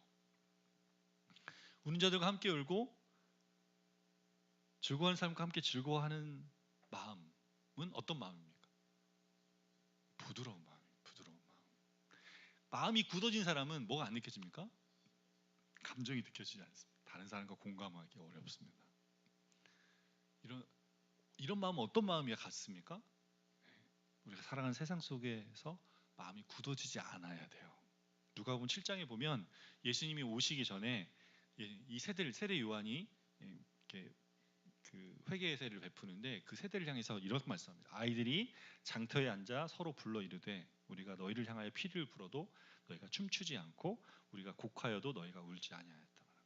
우는 자들과 함께 울고 즐거워하는 사람과 함께 즐거워하는 마음은 어떤 마음입니까? 부드러운 마음이에요. 부드러운 마음. 마음이 굳어진 사람은 뭐가 안 느껴집니까? 감정이 느껴지지 않습니다. 다른 사람과 공감하기 어렵습니다. 이런 마음은 어떤 마음이 같습니까? 우리가 살아가는 세상 속에서 마음이 굳어지지 않아야 돼요. 누가복음 7장에 보면 예수님이 오시기 전에 이 세대 요한이 이렇게 그 회개의 세를 베푸는데, 그 세대를 향해서 이렇게 말씀합니다. 아이들이 장터에 앉아 서로 불러 이르되 우리가 너희를 향하여 피를 불어도 너희가 춤추지 않고 우리가 곡하여도 너희가 울지 아니하였다 말합니다.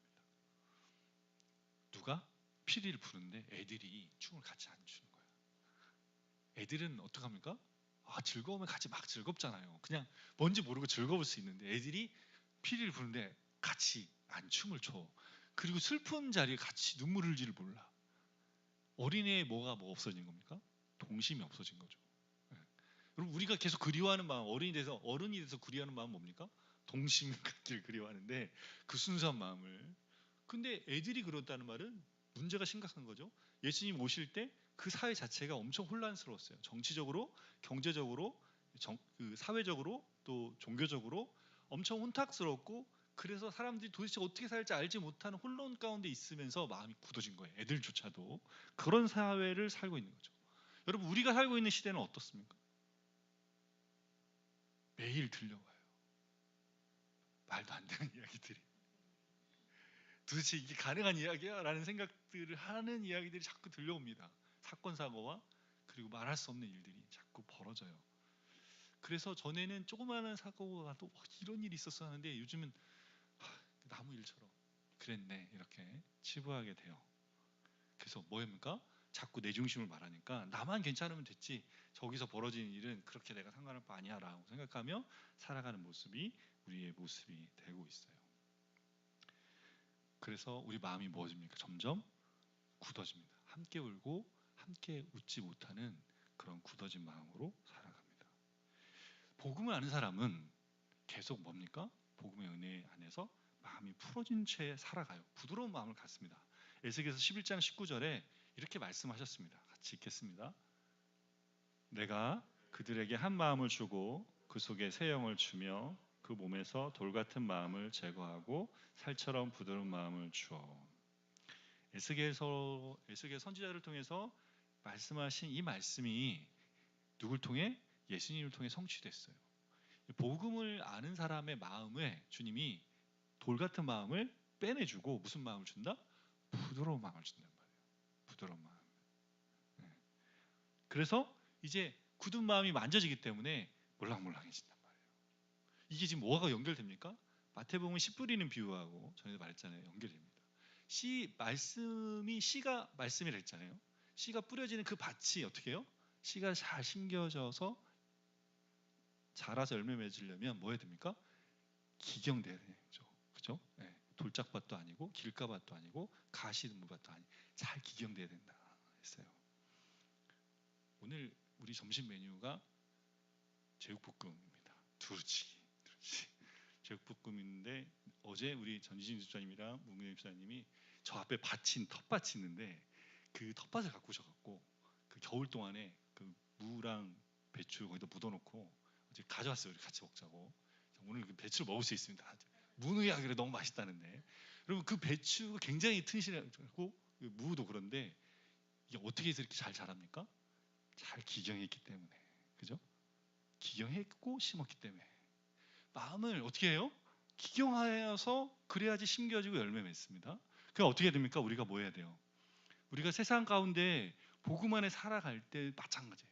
누가? 피리를 부르는데 애들이 춤을 같이 안 추는 거예요. 애들은 어떡합니까? 즐거우면 같이 막 즐겁잖아요. 그냥 뭔지 모르고 즐거울 수 있는데, 애들이 피리를 부르는데 같이 안 춤을 춰. 그리고 슬픈 자리에 같이 눈물 흘리지를 몰라. 어린애의 뭐가 없어진 겁니까? 동심이 없어진 거죠. 그럼 우리가 계속 그리워하는 마음, 어른이 돼서 그리워하는 마음은 뭡니까? 동심 갖기를 그리워하는데, 그 순수한 마음을. 근데 애들이 그렇다는 말은 문제가 심각한 거죠. 예수님 오실 때 그 사회 자체가 엄청 혼란스러웠어요. 정치적으로, 경제적으로, 사회적으로 또 종교적으로 엄청 혼탁스럽고 그래서 사람들이 도대체 어떻게 살지 알지 못하는 혼돈 가운데 있으면서 마음이 굳어진 거예요. 애들조차도 그런 사회를 살고 있는 거죠. 여러분 우리가 살고 있는 시대는 어떻습니까? 매일 들려와요. 말도 안 되는 이야기들이. 도대체 이게 가능한 이야기야? 라는 생각들을 하는 이야기들이 자꾸 들려옵니다. 사건 사고와 그리고 말할 수 없는 일들이 자꾸 벌어져요. 그래서 전에는 조그마한 사고가 또 이런 일이 있었어 하는데 요즘은 나무 일처럼 그랬네 이렇게 치부하게 돼요. 그래서 뭐입니까? 자꾸 내 중심을 말하니까 나만 괜찮으면 됐지 저기서 벌어지는 일은 그렇게 내가 상관할 바 아니야 라고 생각하며 살아가는 모습이 우리의 모습이 되고 있어요. 그래서 우리 마음이 무엇입니까? 점점 굳어집니다. 함께 울고 함께 웃지 못하는 그런 굳어진 마음으로 살아갑니다. 복음을 아는 사람은 계속 뭡니까? 복음의 은혜 안에서 마음이 풀어진 채 살아가요. 부드러운 마음을 갖습니다. 에스겔서 11장 19절에 이렇게 말씀하셨습니다. 같이 읽겠습니다. 내가 그들에게 한 마음을 주고 그 속에 새 영을 주며 그 몸에서 돌 같은 마음을 제거하고 살처럼 부드러운 마음을 주어. 에스겔 선지자를 통해서 말씀하신 이 말씀이 누굴 통해? 예수님을 통해 성취됐어요. 복음을 아는 사람의 마음에 주님이 돌 같은 마음을 빼내주고 무슨 마음을 준다? 부드러운 마음을 준단 말이에요. 부드러운 마음. 그래서 이제 굳은 마음이 만져지기 때문에 몰랑몰랑해진단 말이에요. 이게 지금 뭐가 연결됩니까? 마태복음 씨 뿌리는 비유하고 전에도 말했잖아요. 연결됩니다. 씨가 말씀이라 했잖아요. 씨가 뿌려지는 그 밭이 어떻게 해요? 씨가 잘 심겨져서 자라서 열매 맺으려면 뭐 해야 됩니까? 기경돼야 되죠. 그죠? 네. 돌짝밭도 아니고 길가밭도 아니고 가시무밭도 아니고 잘 기경돼야 된다 했어요. 오늘 우리 점심 메뉴가 제육볶음입니다. 두루치. 제육볶음인데 어제 우리 전지진 집사님이랑 문근영 집사님이 저 앞에 텃밭이 있는데 그 텃밭을 갖고 오셔갖고 그 겨울 동안에 그 무랑 배추 거기다 묻어놓고 어제 가져왔어요. 우리 같이 먹자고. 오늘 그 배추를 먹을 수 있습니다. 무누야 그래 너무 맛있다는데. 여러분 그 배추가 굉장히 튼실하고 무도 그런데 이게 어떻게 해서 이렇게 잘 자랍니까? 잘 기경했기 때문에. 그죠? 기경했고 심었기 때문에. 마음을 어떻게 해요? 기경하여서 그래야지 심겨지고 열매 맺습니다. 그럼 어떻게 됩니까? 우리가 뭐 해야 돼요? 우리가 세상 가운데 복음 안에 살아갈 때 마찬가지예요.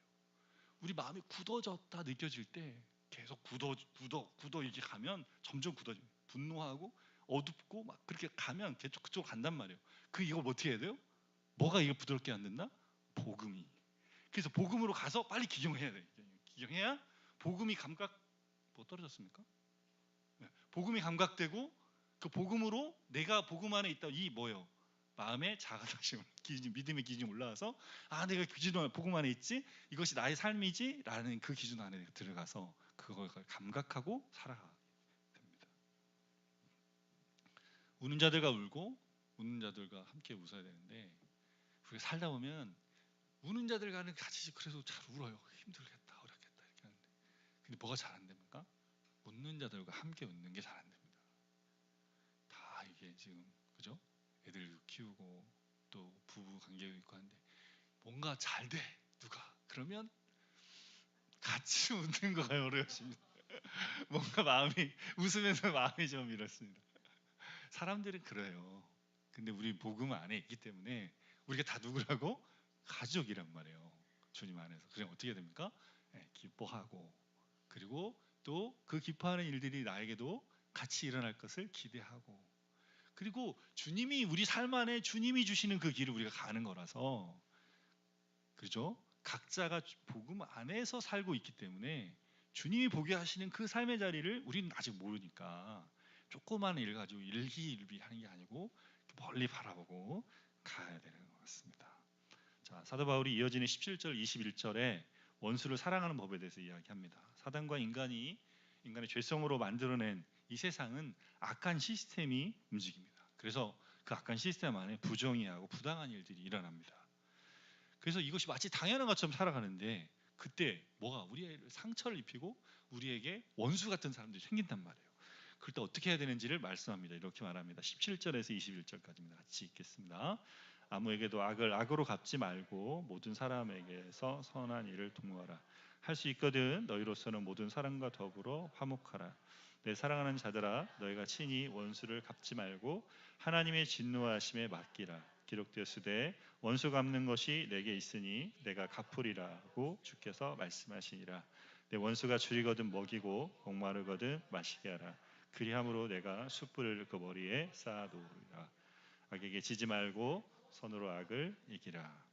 우리 마음이 굳어졌다 느껴질 때 계속 굳어 이렇게 가면 점점 굳어져요. 분노하고 어둡고 막 그렇게 가면 계속 그쪽으로 간단 말이에요. 이걸 어떻게 해야 돼요? 뭐가 이걸 부드럽게 만든다? 복음이. 그래서 복음으로 가서 빨리 기경해야 돼요. 기경해야 복음이 떨어졌습니까? 복음이 감각되고 그 복음으로 내가 복음 안에 있다 이 뭐예요? 마음의 자가다심 믿음의 기준이 올라와서 내가 기준 복음 안에 있지 이것이 나의 삶이지라는 그 기준 안에 들어가서 그걸 감각하고 살아가게 됩니다. 우는 자들과 울고 웃는 자들과 함께 웃어야 되는데 우리가 살다 보면 우는 자들과는 같이 그래도 잘 울어요. 힘들겠다 어렵겠다 이렇게 하는데 근데 뭐가 잘 안 됩니까? 웃는 자들과 함께 웃는 게 잘 안 됩니다. 다 이게 지금 그죠? 애들 키우고 또 부부 관계가 있고 한데 뭔가 잘 돼 누가 그러면 같이 웃는 거가 어려워집니다. 뭔가 마음이 웃으면서 마음이 좀 이렇습니다. 사람들은 그래요. 근데 우리 복음 안에 있기 때문에 우리가 다 누구라고? 가족이란 말이에요. 주님 안에서. 그럼 어떻게 됩니까? 기뻐하고 그리고 또 그 기뻐하는 일들이 나에게도 같이 일어날 것을 기대하고 그리고 주님이 우리 삶 안에 주님이 주시는 그 길을 우리가 가는 거라서 그죠? 각자가 복음 안에서 살고 있기 때문에 주님이 보게 하시는 그 삶의 자리를 우리는 아직 모르니까 조그마한 일 가지고 일희일비 하는 게 아니고 멀리 바라보고 가야 되는 것 같습니다. 자, 사도 바울이 이어지는 17절 21절에 원수를 사랑하는 법에 대해서 이야기합니다. 사단과 인간의 죄성으로 만들어낸 이 세상은 악한 시스템이 움직입니다. 그래서 그 악한 시스템 안에 부정의하고 부당한 일들이 일어납니다. 그래서 이것이 마치 당연한 것처럼 살아가는데 그때 뭐가 우리의 상처를 입히고 우리에게 원수 같은 사람들이 생긴단 말이에요. 그럴 때 어떻게 해야 되는지를 말씀합니다. 이렇게 말합니다. 17절에서 21절까지입니다. 같이 읽겠습니다. 아무에게도 악을 악으로 갚지 말고 모든 사람에게서 선한 일을 도모하라. 할 수 있거든 너희로서는 모든 사람과 더불어 화목하라. 내 사랑하는 자들아 너희가 친히 원수를 갚지 말고 하나님의 진노하심에 맡기라. 기록되었으되 원수 갚는 것이 내게 있으니 내가 갚으리라고 주께서 말씀하시니라. 내 원수가 줄이거든 먹이고 목마르거든 마시게 하라. 그리함으로 내가 숯불을 그 머리에 쌓아놓으리라. 악에게 지지 말고 선으로 악을 이기라.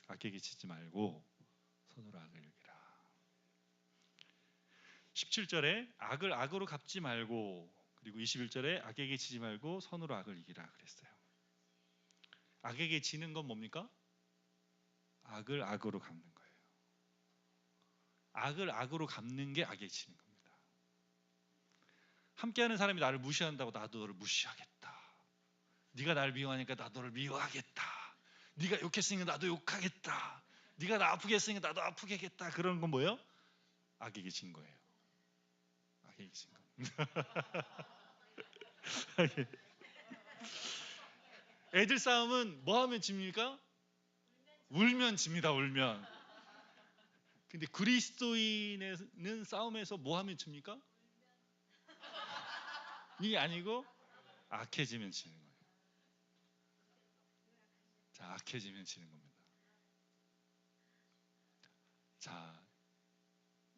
악에게 지지 말고 선으로 악을 이기라. 17절에 악을 악으로 갚지 말고, 그리고 21절에 악에게 지지 말고 선으로 악을 이기라 그랬어요. 악에게 지는 건 뭡니까? 악을 악으로 갚는 거예요. 악을 악으로 갚는 게 악에 지는 겁니다. 함께하는 사람이 나를 무시한다고 나도 너를 무시하겠다. 네가 나를 미워하니까 나도 너를 미워하겠다. 네가 욕했으니까 나도 욕하겠다. 네가 나 아프게 했으니까 나도 아프게 하겠다. 그런 건 뭐예요? 악에게 진 거예요. 악에게 진 겁니다. 애들 싸움은 뭐 하면 집니까? 울면 집니다. 울면. 근데 그리스도인은 싸움에서 뭐 하면 집니까? 이게 아니고 악해지면 지는 거예요. 자, 악해지면 지는 겁니다. 자,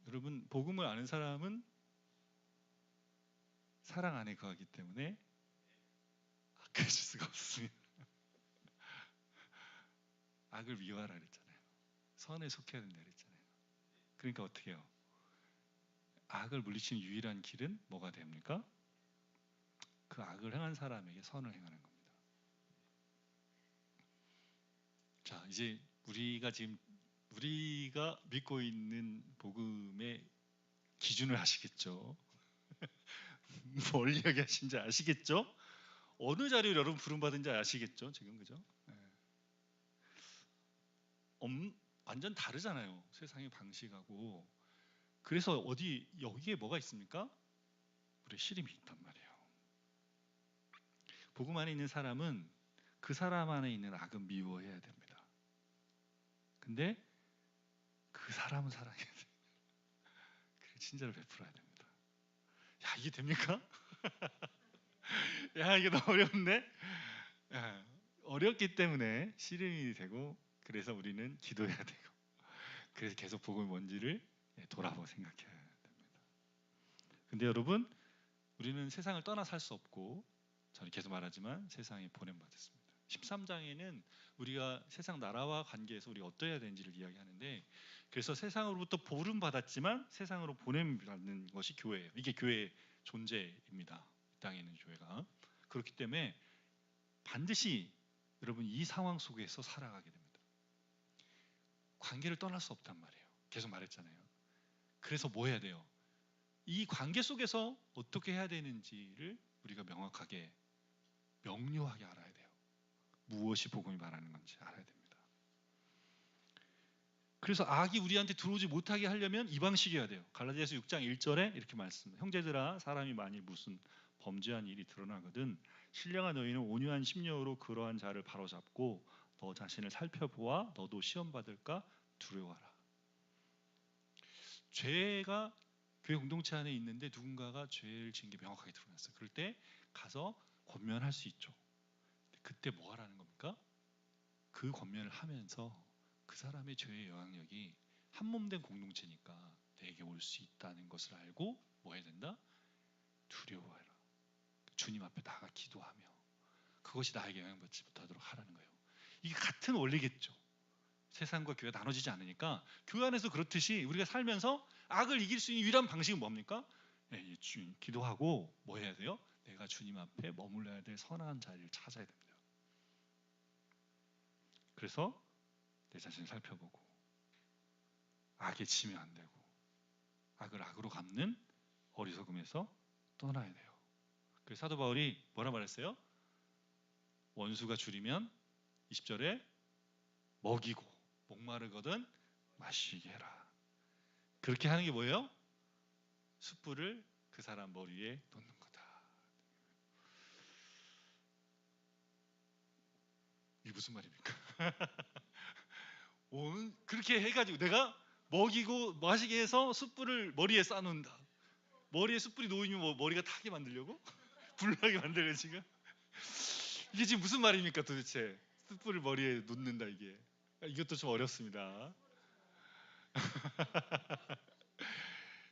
여러분 복음을 아는 사람은 사랑 안에 거하기 때문에 악해질 수가 없습니다. 악을 미워하라 그랬잖아요. 선에 속해야 된다 그랬잖아요. 그러니까 어떻게 해요? 악을 물리치는 유일한 길은 뭐가 됩니까? 그 악을 행한 사람에게 선을 행하는 겁니다. 자, 이제 우리가 믿고 있는 복음의 기준을 아시겠죠? 뭘 이야기하신지 아시겠죠? 어느 자리를 여러분 부름받은지 아시겠죠? 지금 그죠? 네. 완전 다르잖아요. 세상의 방식하고. 그래서 여기에 뭐가 있습니까? 우리의 시름이 있단 말이에요. 복음 안에 있는 사람은 그 사람 안에 있는 악은 미워해야 됩니다. 근데 그 사람은 사랑해야 돼요. 그래서 친절을 베풀어야 됩니다. 야, 이게 됩니까? 야, 이게 너무 어려운데? 야, 어렵기 때문에 씨름이 되고, 그래서 우리는 기도해야 되고, 그래서 계속 복음이 뭔지를 돌아보고 생각해야 됩니다. 근데 여러분, 우리는 세상을 떠나 살 수 없고, 저는 계속 말하지만 세상에 보냄받았습니다. 13장에는 우리가 세상 나라와 관계에서 우리가 어떠해야 되는지를 이야기하는데, 그래서 세상으로부터 보름 받았지만 세상으로 보냄받는 것이 교회예요. 이게 교회의 존재입니다. 이 땅에 있는 교회가. 그렇기 때문에 반드시 여러분 이 상황 속에서 살아가게 됩니다. 관계를 떠날 수 없단 말이에요. 계속 말했잖아요. 그래서 뭐 해야 돼요? 이 관계 속에서 어떻게 해야 되는지를 우리가 명확하게 명료하게 알아야 돼요. 무엇이 복음이 말하는 건지 알아야 됩니다. 그래서 악이 우리한테 들어오지 못하게 하려면 이 방식이어야 돼요. 갈라디아서 6장 1절에 이렇게 말씀합니다. 형제들아 사람이 만일 무슨 범죄한 일이 드러나거든 신령한 너희는 온유한 심령으로 그러한 자를 바로잡고 너 자신을 살펴보아 너도 시험 받을까 두려워하라. 죄가 교회 공동체 안에 있는데 누군가가 죄를 지은 게 명확하게 드러났어요. 그럴 때 가서 권면할 수 있죠. 그때 뭐 하라는 겁니까? 그 권면을 하면서 그 사람의 죄의 영향력이 한몸된 공동체니까 내게 올 수 있다는 것을 알고 뭐 해야 된다? 두려워해라. 주님 앞에 나가 기도하며 그것이 나에게 영향받지 못하도록 하라는 거예요. 이게 같은 원리겠죠. 세상과 교회가 나눠지지 않으니까 교회 안에서 그렇듯이 우리가 살면서 악을 이길 수 있는 유일한 방식은 뭡니까? 주님 기도하고 뭐 해야 돼요? 내가 주님 앞에 머물러야 될 선한 자리를 찾아야 됩니다. 그래서 내 자신을 살펴보고 악에 치면 안 되고 악을 악으로 갚는 어리석음에서 떠나야 돼요. 그래서 사도 바울이 뭐라 말했어요? 원수가 줄이면 20절에 먹이고 목마르거든 마시게 해라. 그렇게 하는 게 뭐예요? 숯불을 그 사람 머리에 놓는 거다. 이게 무슨 말입니까? 그렇게 해가지고 내가 먹이고 마시게 해서 숯불을 머리에 쌓는다. 머리에 숯불이 놓이면 뭐 머리가 타게 만들려고? 불나게 만들려 지금? 이게 지금 무슨 말입니까 도대체? 숯불을 머리에 놓는다 이게. 이것도 좀 어렵습니다.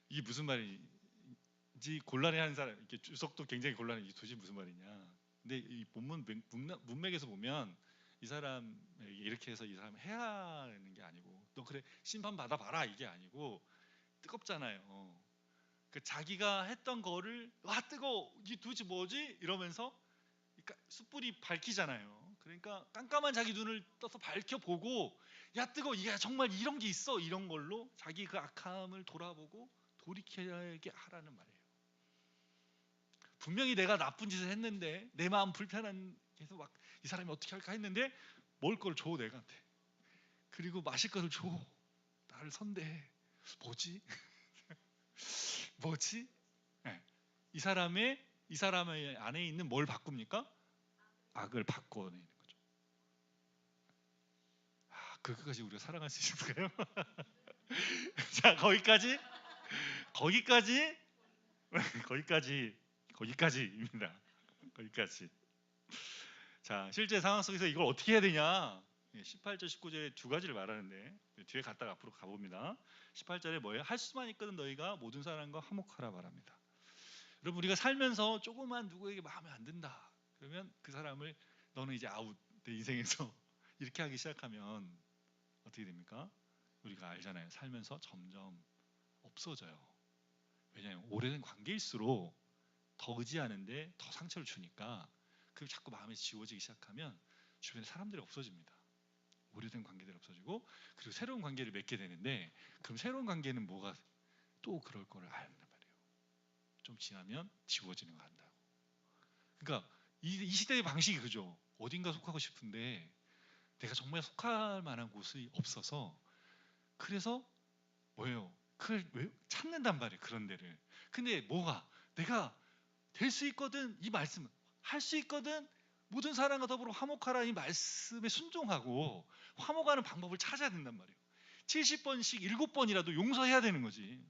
이게 무슨 말인지 곤란해하는 사람, 이렇게 주석도 굉장히 곤란해. 이게 도대체 무슨 말이냐? 근데 이 본문 문맥에서 보면 이 사람에게 이렇게 해서 이 사람 해야 하는 게 아니고, 너 그래 심판 받아봐라 이게 아니고, 뜨겁잖아요. 그 자기가 했던 거를 와 뜨거워, 이게 도대체 뭐지? 이러면서 숯불이 밝히잖아요. 그러니까 깜깜한 자기 눈을 떠서 밝혀보고, 야 뜨거워, 이게 정말 이런 게 있어, 이런 걸로 자기 그 악함을 돌아보고 돌이켜게 하라는 말이에요. 분명히 내가 나쁜 짓을 했는데 내 마음 불편한 해서 막 이 사람이 어떻게 할까 했는데 먹을 걸 줘 내가한테. 그리고 마실 거를 줘. 나를 선대해. 뭐지? 뭐지? 네. 이 사람의 안에 있는 뭘 바꿉니까? 악을 바꿔내는 거죠. 그것까지 우리가 살아갈 수 있을까요? 자, 거기까지입니다. 거기까지. 자, 실제 상황 속에서 이걸 어떻게 해야 되냐? 18절, 19절에 두 가지를 말하는데 뒤에 갔다가 앞으로 가봅니다. 18절에 뭐예요? 할 수만 있거든 너희가 모든 사람과 화목하라 말합니다. 여러분, 우리가 살면서 조그만 누구에게 마음에 안 든다 그러면 그 사람을 너는 이제 아웃, 내 인생에서 이렇게 하기 시작하면 어떻게 됩니까? 우리가 알잖아요. 살면서 점점 없어져요. 왜냐하면 오래된 관계일수록 더 의지하는데 더 상처를 주니까 그 자꾸 마음이 지워지기 시작하면 주변에 사람들이 없어집니다. 오래된 관계들이 없어지고, 그리고 새로운 관계를 맺게 되는데, 그럼 새로운 관계는 뭐가 또 그럴 거를 알단 말이에요. 좀 지나면 지워지는 거 안다고. 그러니까 이 시대의 방식이 그죠. 어딘가 속하고 싶은데 내가 정말 속할 만한 곳이 없어서, 그래서 뭐예요? 그걸 왜 찾는단 말이에요. 그런 데를. 근데 뭐가 내가 될 수 있거든, 이 말씀 할 수 있거든, 모든 사람과 더불어 화목하라 이 말씀에 순종하고 화목하는 방법을 찾아야 된단 말이에요. 70번씩 7번이라도 용서해야 되는 거지.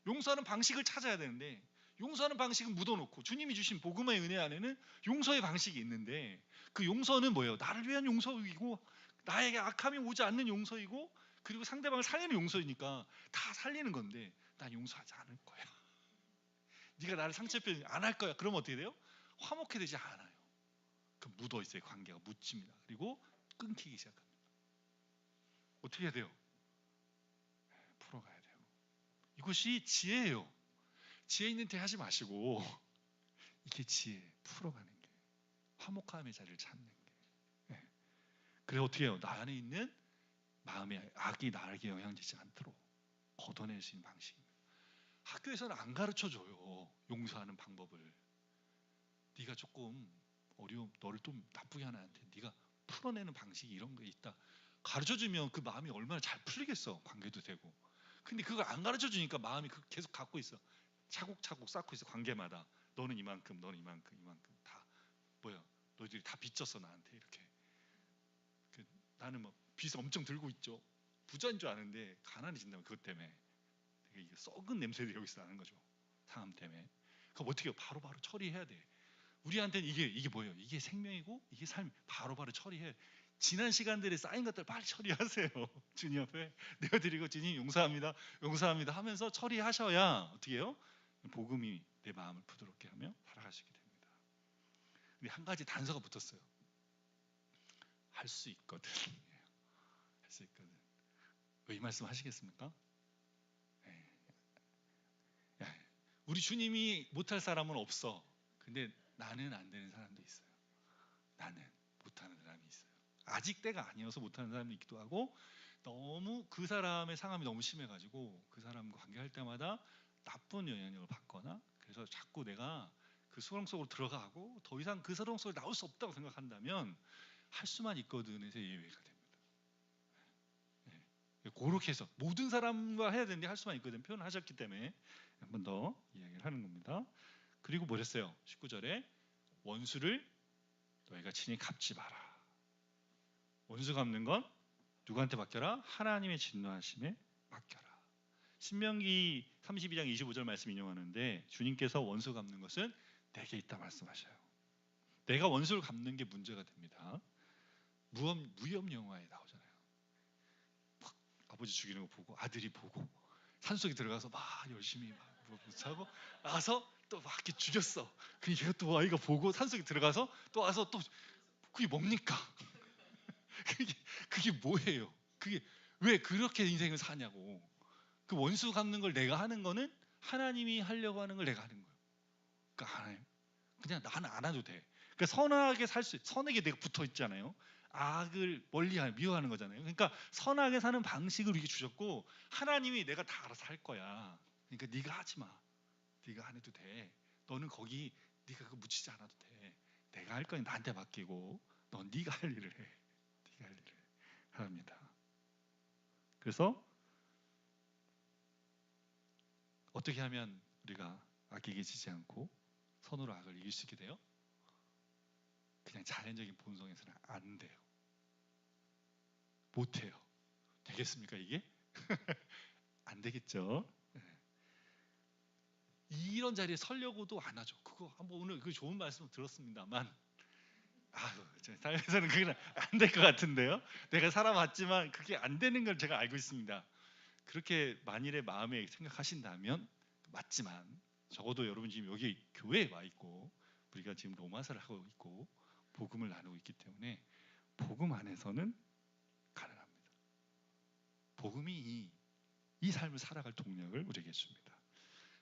용서하는 방식을 찾아야 되는데, 용서하는 방식은 묻어놓고 주님이 주신 복음의 은혜 안에는 용서의 방식이 있는데, 그 용서는 뭐예요? 나를 위한 용서이고 나에게 악함이 오지 않는 용서이고, 그리고 상대방을 살리는 용서이니까 다 살리는 건데, 난 용서하지 않을 거야. 네가 나를 상처표 안 할 거야. 그러면 어떻게 돼요? 화목해 되지 않아요. 그 묻어 있어요. 관계가 묻힙니다. 그리고 끊기기 시작합니다. 어떻게 해야 돼요? 풀어가야 돼요. 이것이 지혜예요. 지혜 있는 데 하지 마시고, 이게 지혜, 풀어가는 게, 화목함의 자리를 찾는 게. 네. 그래서 어떻게 해요? 나 안에 있는 마음의 악이 나에게 영향되지 않도록 걷어낼 수 있는 방식입니다. 학교에서는 안 가르쳐줘요. 용서하는 방법을. 네가 조금 너를 좀 나쁘게 하는 애한테 네가 풀어내는 방식이 이런 게 있다. 가르쳐주면 그 마음이 얼마나 잘 풀리겠어. 관계도 되고. 근데 그걸 안 가르쳐주니까 마음이 계속 갖고 있어. 차곡차곡 쌓고 있어. 관계마다. 너는 이만큼, 너는 이만큼, 이만큼 다 뭐야? 너희들이 다 빚졌어 나한테 이렇게. 나는 뭐 빚을 엄청 들고 있죠. 부자인 줄 아는데 가난해진다면 그것 때문에 되게 이게 썩은 냄새들이 여기서 나는 거죠. 상함 때문에. 그럼 어떻게 해요? 바로바로 처리해야 돼. 우리한테는 이게 뭐예요? 이게 생명이고 이게 삶. 바로바로 처리해. 지난 시간들에 쌓인 것들 빨리 처리하세요. 주님 앞에 내어드리고, 주님 용서합니다, 용서합니다 하면서 처리하셔야 어떻게 해요? 복음이 내 마음을 부드럽게 하며 살아갈 수 있게 됩니다. 근데 한 가지 단서가 붙었어요. 할 수 있거든. 할 수 있거든. 왜 이 말씀 하시겠습니까? 우리 주님이 못할 사람은 없어. 근데 나는 안 되는 사람도 있어요. 나는 못하는 사람이 있어요. 아직 때가 아니어서 못하는 사람이 있기도 하고, 너무 그 사람의 상함이 너무 심해가지고 그 사람과 관계할 때마다 나쁜 영향력을 받거나, 그래서 자꾸 내가 그 수렁 속으로 들어가고 더 이상 그 수렁 속에 나올 수 없다고 생각한다면 할 수만 있거든에서 예외가 됩니다. 네. 그렇게 해서 모든 사람과 해야 되는데 할 수만 있거든. 표현을 하셨기 때문에 한 번 더 이야기를 하는 겁니다. 그리고 뭐랬어요? 19절에 원수를 너희가 친히 갚지 마라. 원수 갚는 건 누구한테 맡겨라? 하나님의 진노하심에 맡겨라. 신명기 32장 25절 말씀 인용하는데 주님께서 원수 갚는 것은 내게 있다 말씀하셔요. 내가 원수를 갚는 게 문제가 됩니다. 무협 영화에 나오잖아요. 막 아버지 죽이는 거 보고 아들이 보고 산속에 들어가서 막 열심히 막 하고 와서 또 막 이렇게 죽였어. 그 얘가 또 아이가 보고 산속에 들어가서 또 와서 또 그게 뭡니까? 그게 뭐예요? 그게 왜 그렇게 인생을 사냐고. 그 원수 갚는 걸 내가 하는 거는 하나님이 하려고 하는 걸 내가 하는 거예요. 그러니까 하나님 그냥 나는 안 해도 돼. 그러니까 선하게 선에게 내가 붙어 있잖아요. 악을 멀리하는 미워하는 거잖아요. 그러니까 선하게 사는 방식을 우리에게 주셨고 하나님이 내가 다 알아서 할 거야. 그러니까 네가 하지 마. 네가 안 해도 돼. 너는 거기 네가 그거 묻히지 않아도 돼. 내가 할 거니 나한테 맡기고 넌 네가 할 일을 해. 네가 할 일을 해. 합니다. 그래서 어떻게 하면 우리가 악에게 지지 않고 선으로 악을 이길 수 있게 돼요? 그냥 자연적인 본성에서는 안 돼요. 못 해요. 되겠습니까 이게? 안 되겠죠. 이런 자리에 서려고도 안 하죠. 그거 한번 오늘 그 좋은 말씀 들었습니다만 제 삶에서는 그게 안 될 것 같은데요. 내가 살아봤지만 그게 안 되는 걸 제가 알고 있습니다. 그렇게 만일의 마음에 생각하신다면 맞지만 적어도 여러분 지금 여기 교회에 와 있고 우리가 지금 로마서를 하고 있고 복음을 나누고 있기 때문에 복음 안에서는 가능합니다. 복음이 이 삶을 살아갈 동력을 우리에게 줍니다.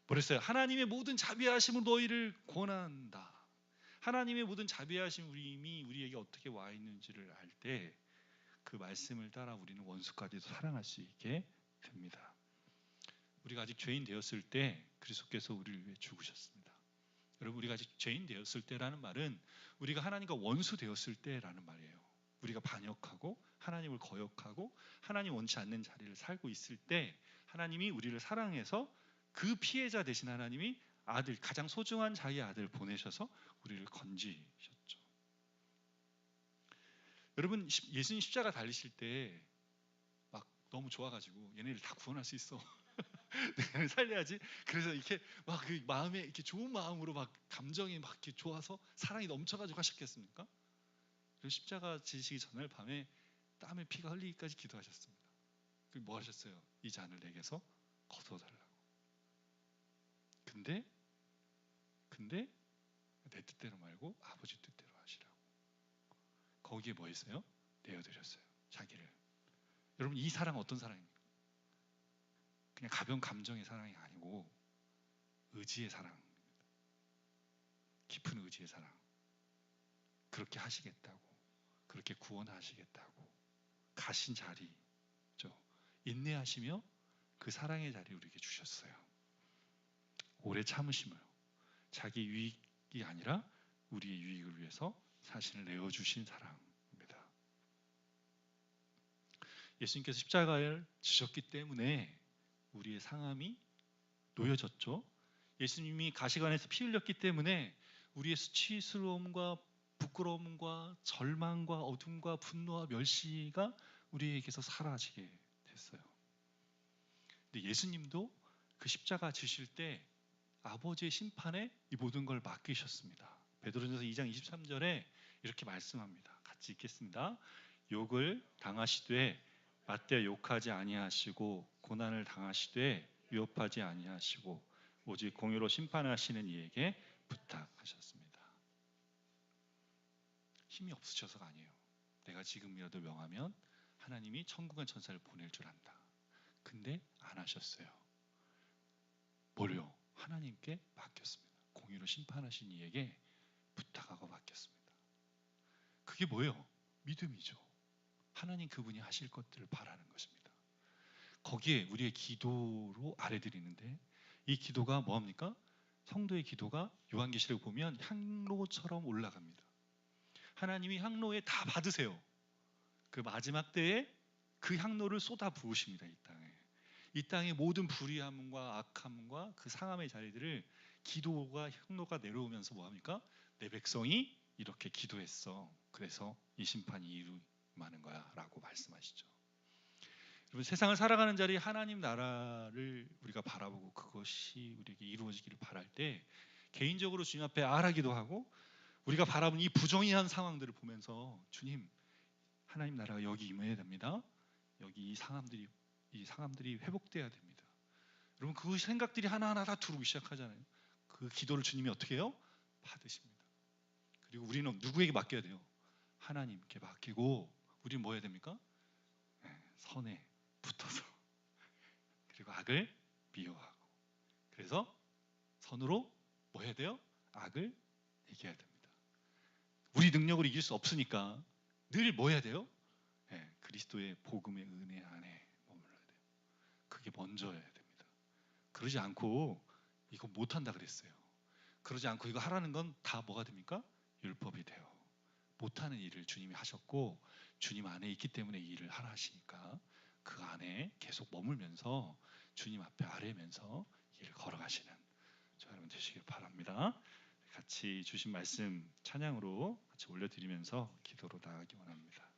그랬어요. 하나님의 모든 자비하심으로 너희를 권한다. 하나님의 모든 자비하심이 우리에게 어떻게 와 있는지를 알 때 그 말씀을 따라 우리는 원수까지도 사랑할 수 있게 됩니다. 우리가 아직 죄인 되었을 때 그리스도께서 우리를 위해 죽으셨습니다. 여러분 우리가 아직 죄인 되었을 때라는 말은 우리가 하나님과 원수 되었을 때라는 말이에요. 우리가 반역하고 하나님을 거역하고 하나님 원치 않는 자리를 살고 있을 때 하나님이 우리를 사랑해서 그 피해자 대신 하나님이 아들, 가장 소중한 자기 아들 보내셔서 우리를 건지셨죠. 여러분 예수님 십자가 달리실 때 막 너무 좋아가지고 얘네를 다 구원할 수 있어. 내가 살려야지. 그래서 이렇게 막 그 마음에 이렇게 좋은 마음으로 막 감정이 막 이렇게 좋아서 사랑이 넘쳐가지고 하셨겠습니까? 그리고 십자가 지시기 전날 밤에 땀에 피가 흘리기까지 기도하셨습니다. 그리고 뭐 하셨어요? 이 잔을 내게서 거둬달라고. 근데 내 뜻대로 말고 아버지 뜻대로 하시라고. 거기에 뭐 했어요? 내어드렸어요. 자기를. 여러분 이 사랑 어떤 사랑입니까? 그냥 가벼운 감정의 사랑이 아니고 의지의 사랑. 깊은 의지의 사랑. 그렇게 하시겠다고. 그렇게 구원하시겠다고. 가신 자리죠. 인내하시며 그 사랑의 자리 우리에게 주셨어요. 오래 참으심을. 자기 유익이 아니라 우리의 유익을 위해서 자신을 내어주신 사랑입니다. 예수님께서 십자가를 지셨기 때문에 우리의 상함이 놓여졌죠. 예수님이 가시관에서 피 흘렸기 때문에 우리의 수치스러움과 부끄러움과 절망과 어둠과 분노와 멸시가 우리에게서 사라지게 됐어요. 근데 예수님도 그 십자가 지실 때 아버지의 심판에 이 모든 걸 맡기셨습니다. 베드로전서 2장 23절에 이렇게 말씀합니다. 같이 읽겠습니다. 욕을 당하시되 맞대어 욕하지 아니하시고 고난을 당하시되 위협하지 아니하시고 오직 공의로 심판하시는 이에게 부탁하셨습니다. 힘이 없으셔서가 아니에요. 내가 지금이라도 명하면 하나님이 천국의 천사를 보낼 줄 안다. 근데 안 하셨어요. 뭘요? 하나님께 맡겼습니다. 공의로 심판하신 이에게 부탁하고 맡겼습니다. 그게 뭐예요? 믿음이죠. 하나님 그분이 하실 것들을 바라는 것입니다. 거기에 우리의 기도로 아뢰드리는데 이 기도가 뭐합니까? 성도의 기도가 요한계시록 보면 향로처럼 올라갑니다. 하나님이 향로에 다 받으세요. 그 마지막 때에 그 향로를 쏟아 부으십니다. 이 땅에. 이 땅의 모든 불의함과 악함과 그 상함의 자리들을 기도가 향로가 내려오면서 뭐합니까? 내 백성이 이렇게 기도했어. 그래서 이 심판이 임하는 거야 라고 말씀하시죠. 여러분, 세상을 살아가는 자리에 하나님 나라를 우리가 바라보고 그것이 우리에게 이루어지기를 바랄 때 개인적으로 주님 앞에 아뢰기도 하고, 우리가 바라본 이 부정의한 상황들을 보면서 주님, 하나님 나라가 여기 임해야 됩니다. 여기 이 상함들이 회복돼야 됩니다. 여러분, 그 생각들이 하나하나 다 들어오기 시작하잖아요. 그 기도를 주님이 어떻게 해요? 받으십니다. 그리고 우리는 누구에게 맡겨야 돼요? 하나님께 맡기고, 우리는 뭐 해야 됩니까? 선에 붙어서 그리고 악을 미워하고, 그래서 선으로 뭐 해야 돼요? 악을 이겨야 됩니다. 우리 능력으로 이길 수 없으니까 늘 뭐 해야 돼요? 그리스도의 복음의 은혜 안에 머물러야 돼요. 그게 먼저여야 됩니다. 그러지 않고 이거 못한다 그랬어요. 그러지 않고 이거 하라는 건 다 뭐가 됩니까? 율법이 돼요. 못하는 일을 주님이 하셨고, 주님 안에 있기 때문에 이 일을 하라 하시니까 그 안에 계속 머물면서 주님 앞에 아뢰면서 일을 걸어가시는 저 여러분 되시길 바랍니다. 같이 주신 말씀 찬양으로 같이 올려드리면서 기도로 나아가기 원합니다.